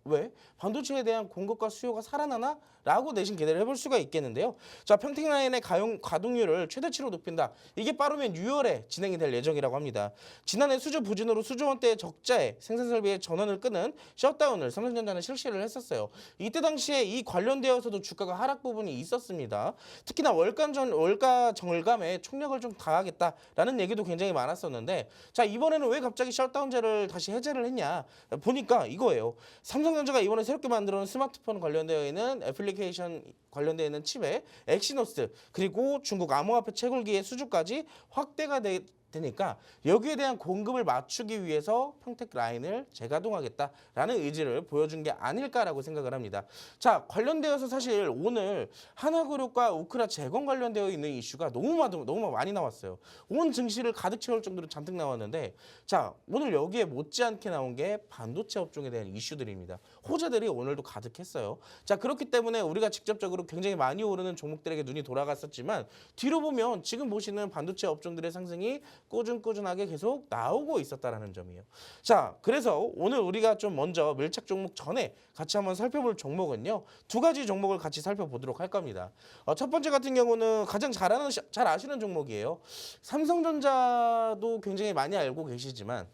왜? 반도체에 대한 공급과 수요가 살아나나? 라고 내신 기대를 해볼 수가 있겠는데요. 자, 평택라인의 가동률을 최대치로 높인다. 이게 빠르면 6월에 진행이 될 예정이라고 합니다. 지난해 수주 부진으로 수조 원대의 적자에 생산 설비의 전원을 끄는 셧다운을 삼성전자는 실시를 했었어요. 이때 당시에 이 관련되어서도 주가가 하락 부분이 있었습니다. 특히나 월가 정감에 총력을 좀 다하겠다라는 얘기도 굉장히 많았었는데 자, 이번에는 왜 갑자기 셧다운제를 다시 해제를 했냐 보니까 이거예요. 삼성전자가 이번에 새롭게 만들어 놓은 스마트폰 관련되어 있는 애플리케이션 관련되어 있는 칩에 엑시노스 그리고 중국 암호화폐 채굴기의 수주까지 확대가 되니까 여기에 대한 공급을 맞추기 위해서 평택 라인을 재가동하겠다라는 의지를 보여준 게 아닐까라고 생각을 합니다. 자, 관련되어서 사실 오늘 하나그룹과 우크라 재건 관련되어 있는 이슈가 너무 많이 나왔어요. 온 증시를 가득 채울 정도로 잔뜩 나왔는데 자, 오늘 여기에 못지않게 나온 게 반도체 업종에 대한 이슈들입니다. 호재들이 오늘도 가득했어요. 자, 그렇기 때문에 우리가 직접적으로 굉장히 많이 오르는 종목들에게 눈이 돌아갔었지만 뒤로 보면 지금 보시는 반도체 업종들의 상승이 꾸준하게 계속 나오고 있었다라는 점이에요. 자, 그래서 오늘 우리가 좀 먼저 밀착 종목 전에 같이 한번 살펴볼 종목은요. 두 가지 종목을 같이 살펴보도록 할 겁니다. 첫 번째 같은 경우는 가장 잘 아시는 종목이에요. 삼성전자도 굉장히 많이 알고 계시지만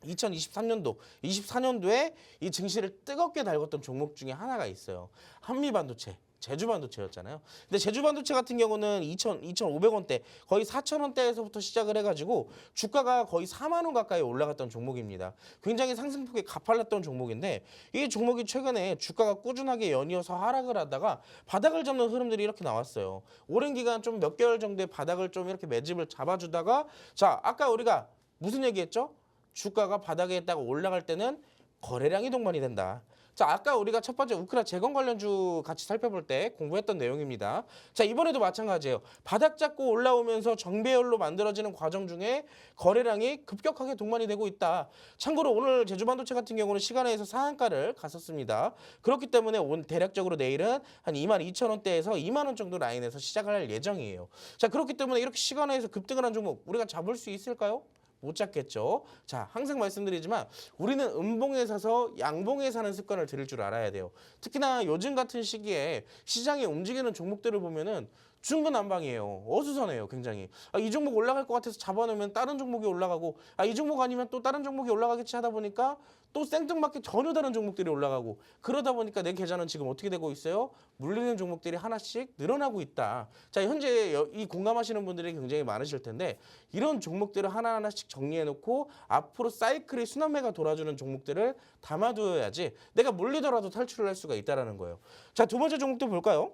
2023년도, 24년도에 이 증시를 뜨겁게 달궜던 종목 중에 하나가 있어요. 한미반도체. 제주반도체였잖아요. 근데 제주반도체 같은 경우는 2,500원대 거의 4,000원대에서부터 시작을 해가지고 주가가 거의 4만 원 가까이 올라갔던 종목입니다. 굉장히 상승폭이 가팔랐던 종목인데 이 종목이 최근에 주가가 꾸준하게 연이어서 하락을 하다가 바닥을 잡는 흐름들이 이렇게 나왔어요. 오랜 기간 좀 몇 개월 정도의 바닥을 좀 이렇게 매집을 잡아주다가 자, 아까 우리가 무슨 얘기했죠? 주가가 바닥에 있다가 올라갈 때는 거래량이 동반이 된다. 자, 아까 우리가 첫 번째 우크라 재건 관련주 같이 살펴볼 때 공부했던 내용입니다. 자, 이번에도 마찬가지예요. 바닥 잡고 올라오면서 정배열로 만들어지는 과정 중에 거래량이 급격하게 동반이 되고 있다. 참고로 오늘 제주반도체 같은 경우는 시간에서 상한가를 갔었습니다. 그렇기 때문에 대략적으로 내일은 한 22,000원대에서 2만 원 정도 라인에서 시작을 할 예정이에요. 자, 그렇기 때문에 이렇게 시간에서 급등을 한 종목 우리가 잡을 수 있을까요? 못 잡겠죠. 자, 항상 말씀드리지만 우리는 음봉에 사서 양봉에 사는 습관을 들일 줄 알아야 돼요. 특히나 요즘 같은 시기에 시장이 움직이는 종목들을 보면은 중구난방이에요. 어수선해요, 굉장히. 이 종목 올라갈 것 같아서 잡아놓으면 다른 종목이 올라가고 이 종목 아니면 또 다른 종목이 올라가겠지 하다 보니까 또 생뚱맞게 전혀 다른 종목들이 올라가고 그러다 보니까 내 계좌는 지금 어떻게 되고 있어요? 물리는 종목들이 하나씩 늘어나고 있다. 자, 현재 이 공감하시는 분들이 굉장히 많으실 텐데 이런 종목들을 하나하나씩 정리해놓고 앞으로 사이클이 순환매가 돌아주는 종목들을 담아두어야지 내가 물리더라도 탈출을 할 수가 있다는 거예요. 자, 두 번째 종목도 볼까요?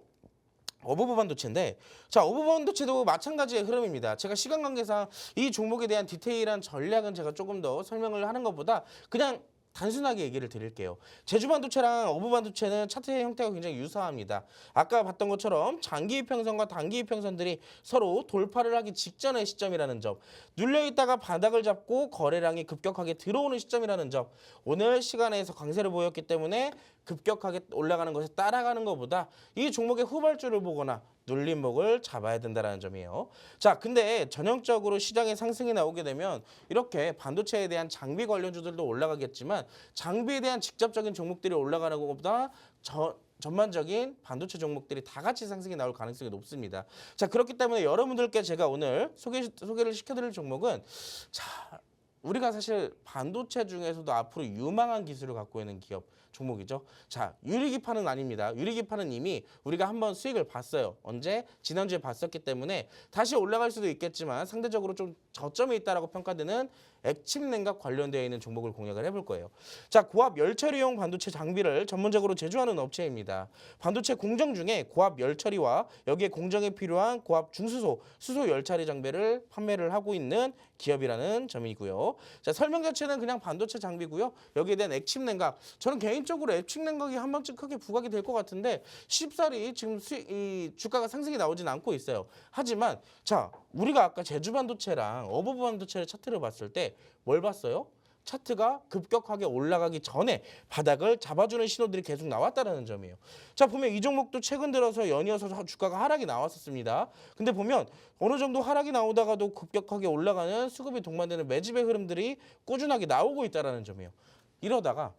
어버버 반도체인데 자, 어버버 반도체도 마찬가지의 흐름입니다. 제가 시간 관계상 이 종목에 대한 디테일한 전략은 제가 조금 더 설명을 하는 것보다 그냥 단순하게 얘기를 드릴게요. 제주반도체랑 어부반도체는 차트의 형태가 굉장히 유사합니다. 아까 봤던 것처럼 장기 이평선과 단기 이평선들이 서로 돌파를 하기 직전의 시점이라는 점, 눌려있다가 바닥을 잡고 거래량이 급격하게 들어오는 시점이라는 점, 오늘 시간에서 강세를 보였기 때문에 급격하게 올라가는 것에 따라가는 것보다 이 종목의 후발주를 보거나 눌림목을 잡아야 된다는 점이에요. 자, 근데 전형적으로 시장에 상승이 나오게 되면 이렇게 반도체에 대한 장비 관련주들도 올라가겠지만 장비에 대한 직접적인 종목들이 올라가는 것보다 전반적인 반도체 종목들이 다 같이 상승이 나올 가능성이 높습니다. 자, 그렇기 때문에 여러분들께 제가 오늘 소개를 시켜드릴 종목은 자, 우리가 사실 반도체 중에서도 앞으로 유망한 기술을 갖고 있는 기업 종목이죠. 자, 유리기판은 아닙니다. 유리기판은 이미 우리가 한번 수익을 봤어요. 언제? 지난주에 봤었기 때문에 다시 올라갈 수도 있겠지만 상대적으로 좀 저점이 있다라고 평가되는 액침 냉각 관련되어 있는 종목을 공략을 해볼 거예요. 자, 고압 열처리용 반도체 장비를 전문적으로 제조하는 업체입니다. 반도체 공정 중에 고압 열처리와 여기에 공정에 필요한 고압 중수소, 수소 열처리 장비를 판매를 하고 있는 기업이라는 점이고요. 자, 설명 자체는 그냥 반도체 장비고요. 여기에 대한 액침 냉각, 저는 개인적으로 액침 냉각이 한 번쯤 크게 부각이 될 것 같은데 쉽사리 지금 이 주가가 상승이 나오진 않고 있어요. 하지만 자, 우리가 아까 제주 반도체랑 어버브 반도체를 차트를 봤을 때 뭘 봤어요? 차트가 급격하게 올라가기 전에 바닥을 잡아주는 신호들이 계속 나왔다는 점이에요. 자, 보면 이 종목도 최근 들어서 연이어서 주가가 하락이 나왔었습니다. 근데 보면 어느 정도 하락이 나오다가도 급격하게 올라가는 수급이 동반되는 매집의 흐름들이 꾸준하게 나오고 있다는 점이에요. 이러다가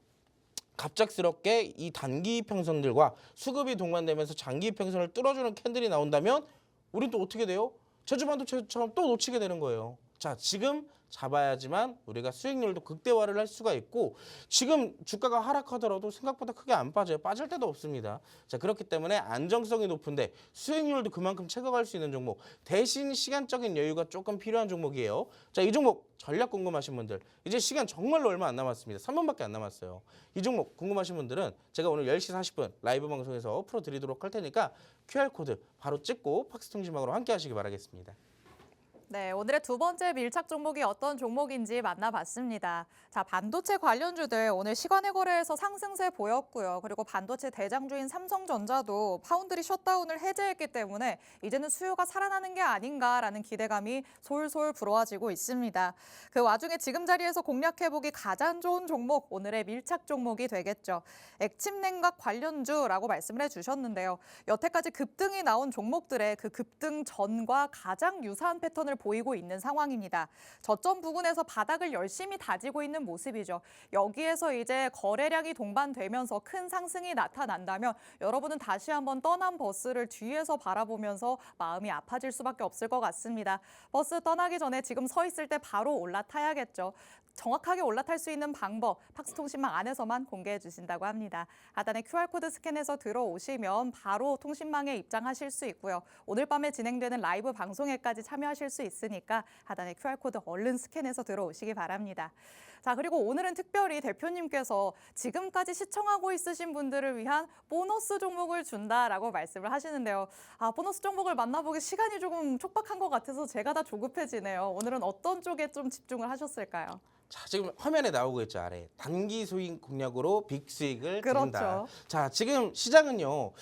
갑작스럽게 이 단기 이평선들과 수급이 동반되면서 장기 이평선을 뚫어주는 캔들이 나온다면 우린 또 어떻게 돼요? 제주 반도체처럼 또 놓치게 되는 거예요. 자, 지금 잡아야지만 우리가 수익률도 극대화를 할 수가 있고 지금 주가가 하락하더라도 생각보다 크게 안 빠져요. 빠질 때도 없습니다. 자, 그렇기 때문에 안정성이 높은데 수익률도 그만큼 체감할 수 있는 종목, 대신 시간적인 여유가 조금 필요한 종목이에요. 자, 이 종목 전략 궁금하신 분들 이제 시간 정말로 얼마 안 남았습니다. 3분밖에 안 남았어요. 이 종목 궁금하신 분들은 제가 오늘 10시 40분 라이브 방송에서 풀어드리도록 할 테니까 QR코드 바로 찍고 팍스통신망으로 함께 하시기 바라겠습니다. 네, 오늘의 두 번째 밀착 종목이 어떤 종목인지 만나봤습니다. 자, 반도체 관련주들 오늘 시간의 거래에서 상승세 보였고요. 그리고 반도체 대장주인 삼성전자도 파운드리 셧다운을 해제했기 때문에 이제는 수요가 살아나는 게 아닌가라는 기대감이 솔솔 불어와지고 있습니다. 그 와중에 지금 자리에서 공략해보기 가장 좋은 종목, 오늘의 밀착 종목이 되겠죠. 액침 냉각 관련주라고 말씀을 해주셨는데요. 여태까지 급등이 나온 종목들의 그 급등 전과 가장 유사한 패턴을 보이고 있는 상황입니다. 저점 부근에서 바닥을 열심히 다지고 있는 모습이죠. 여기에서 이제 거래량이 동반되면서 큰 상승이 나타난다면 여러분은 다시 한번 떠난 버스를 뒤에서 바라보면서 마음이 아파질 수밖에 없을 것 같습니다. 버스 떠나기 전에 지금 서 있을 때 바로 올라타야겠죠. 정확하게 올라탈 수 있는 방법 팍스통신망 안에서만 공개해 주신다고 합니다. 하단에 QR코드 스캔해서 들어오시면 바로 통신망에 입장하실 수 있고요. 오늘 밤에 진행되는 라이브 방송에까지 참여하실 수 있으니까 하단에 QR코드 얼른 스캔해서 들어오시기 바랍니다. 자, 그리고 오늘은 특별히 대표님께서 지금까지 시청하고 있으신 분들을 위한 보너스 종목을 준다라고 말씀을 하시는데요. 아, 보너스 종목을 만나보기 시간이 조금 촉박한 것 같아서 제가 다 조급해지네요. 오늘은 어떤 쪽에 좀 집중을 하셨을까요? 자, 지금 화면에 나오고 있죠, 아래. 단기 수익 공략으로 빅 수익을 그렇죠. 드린다. 자, 지금 시장은요.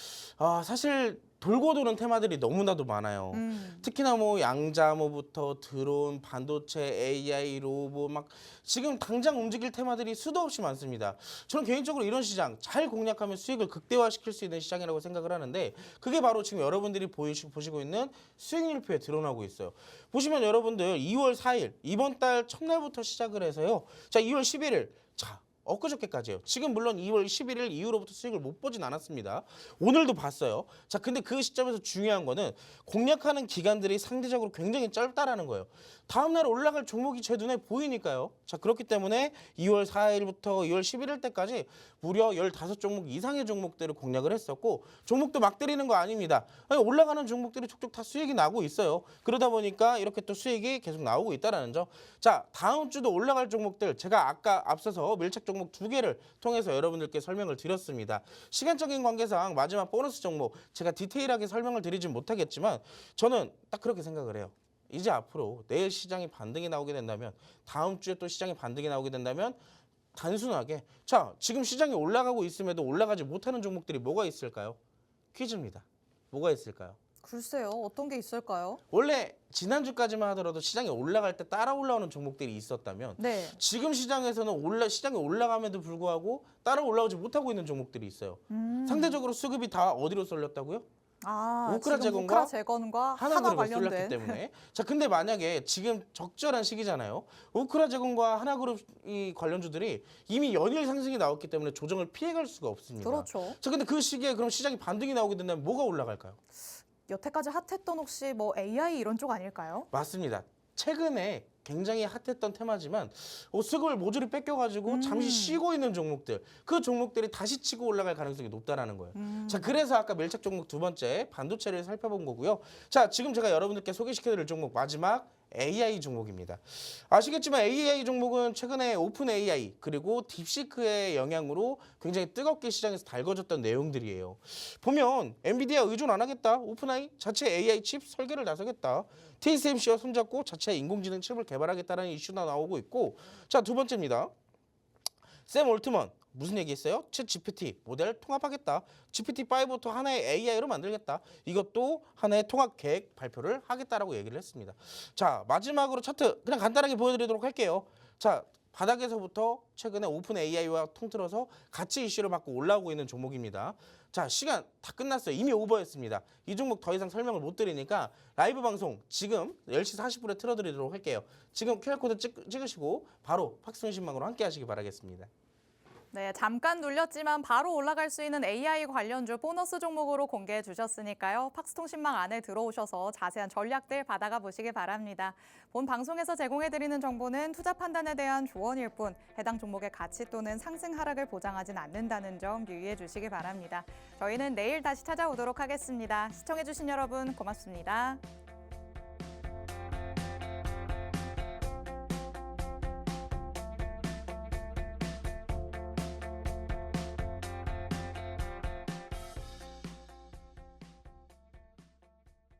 사실 돌고 도는 테마들이 너무나도 많아요. 특히나 뭐 양자모부터 드론, 반도체, AI, 로봇 막 지금 당장 움직일 테마들이 수도 없이 많습니다. 저는 개인적으로 이런 시장 잘 공략하면 수익을 극대화시킬 수 있는 시장이라고 생각을 하는데 그게 바로 지금 여러분들이 보시고 있는 수익률표에 드러나고 있어요. 보시면 여러분들 2월 4일 이번 달 첫날부터 시작을 해서요. 자, 2월 11일 자, 엊그저께까지요. 지금 물론 2월 11일 이후로부터 수익을 못 보진 않았습니다. 오늘도 봤어요. 자, 근데 그 시점에서 중요한 거는 공략하는 기간들이 상대적으로 굉장히 짧다라는 거예요. 다음 날 올라갈 종목이 제 눈에 보이니까요. 자, 그렇기 때문에 2월 4일부터 2월 11일 때까지 무려 15종목 이상의 종목들을 공략을 했었고 종목도 막 때리는 거 아닙니다. 아니, 올라가는 종목들이 촉촉 다 수익이 나고 있어요. 그러다 보니까 이렇게 또 수익이 계속 나오고 있다는 점. 자, 다음 주도 올라갈 종목들 제가 아까 앞서서 밀착 종목 2개를 통해서 여러분들께 설명을 드렸습니다. 시간적인 관계상 마지막 보너스 종목 제가 디테일하게 설명을 드리진 못하겠지만 저는 딱 그렇게 생각을 해요. 이제 앞으로 내일 시장이 반등이 나오게 된다면 다음 주에 또 시장이 반등이 나오게 된다면 단순하게 자, 지금 시장이 올라가고 있음에도 올라가지 못하는 종목들이 뭐가 있을까요? 퀴즈입니다. 뭐가 있을까요? 글쎄요, 어떤 게 있을까요? 원래 지난주까지만 하더라도 시장이 올라갈 때 따라 올라오는 종목들이 있었다면 네. 지금 시장에서는 시장이 올라감에도 불구하고 따라 올라오지 못하고 있는 종목들이 있어요. 상대적으로 수급이 다 어디로 쏠렸다고요? 아, 우크라 지금 재건과 우크라 재건과 하나 하나그룹에 쏠렸기 관련된. 때문에 자, 근데 만약에 지금 적절한 시기잖아요. 우크라 재건과 하나그룹 관련주들이 이미 연일 상승이 나왔기 때문에 조정을 피해갈 수가 없습니다. 그렇죠. 자, 근데 그 시기에 그럼 시장이 반등이 나오게 된다면 뭐가 올라갈까요? 여태까지 핫했던 혹시 뭐 AI 이런 쪽 아닐까요? 맞습니다. 최근에 굉장히 핫했던 테마지만 수급을 모조리 뺏겨가지고 잠시 쉬고 있는 종목들, 그 종목들이 다시 치고 올라갈 가능성이 높다라는 거예요. 자, 그래서 아까 밀착 종목 두 번째 반도체를 살펴본 거고요. 자, 지금 제가 여러분들께 소개시켜드릴 종목 마지막 AI 종목입니다. 아시겠지만 AI 종목은 최근에 오픈 AI 그리고 딥시크의 영향으로 굉장히 뜨겁게 시장에서 달궈졌던 내용들이에요. 보면 엔비디아 의존 안 하겠다. 오픈AI 자체 AI 칩 설계를 나서겠다. TSMC와 손잡고 자체 인공지능 칩을 개발하겠다는 이슈가 나오고 있고, 자, 두 번째입니다. 샘 올트먼 무슨 얘기했어요? 챗 GPT 모델 통합하겠다. GPT-5부터 하나의 AI로 만들겠다. 이것도 하나의 통합 계획 발표를 하겠다라고 얘기를 했습니다. 자, 마지막으로 차트 그냥 간단하게 보여드리도록 할게요. 자, 바닥에서부터 최근에 오픈 AI와 통틀어서 같이 이슈를 받고 올라오고 있는 종목입니다. 자, 시간 다 끝났어요. 이미 오버했습니다. 이 종목 더 이상 설명을 못 드리니까 라이브 방송 지금 10시 40분에 틀어드리도록 할게요. 지금 QR코드 찍으시고 바로 팍스톤 신망으로 함께 하시기 바라겠습니다. 네, 잠깐 눌렸지만 바로 올라갈 수 있는 AI 관련주 보너스 종목으로 공개해 주셨으니까요. 팍스통신망 안에 들어오셔서 자세한 전략들 받아가 보시기 바랍니다. 본 방송에서 제공해드리는 정보는 투자 판단에 대한 조언일 뿐 해당 종목의 가치 또는 상승 하락을 보장하진 않는다는 점 유의해 주시기 바랍니다. 저희는 내일 다시 찾아오도록 하겠습니다. 시청해주신 여러분 고맙습니다.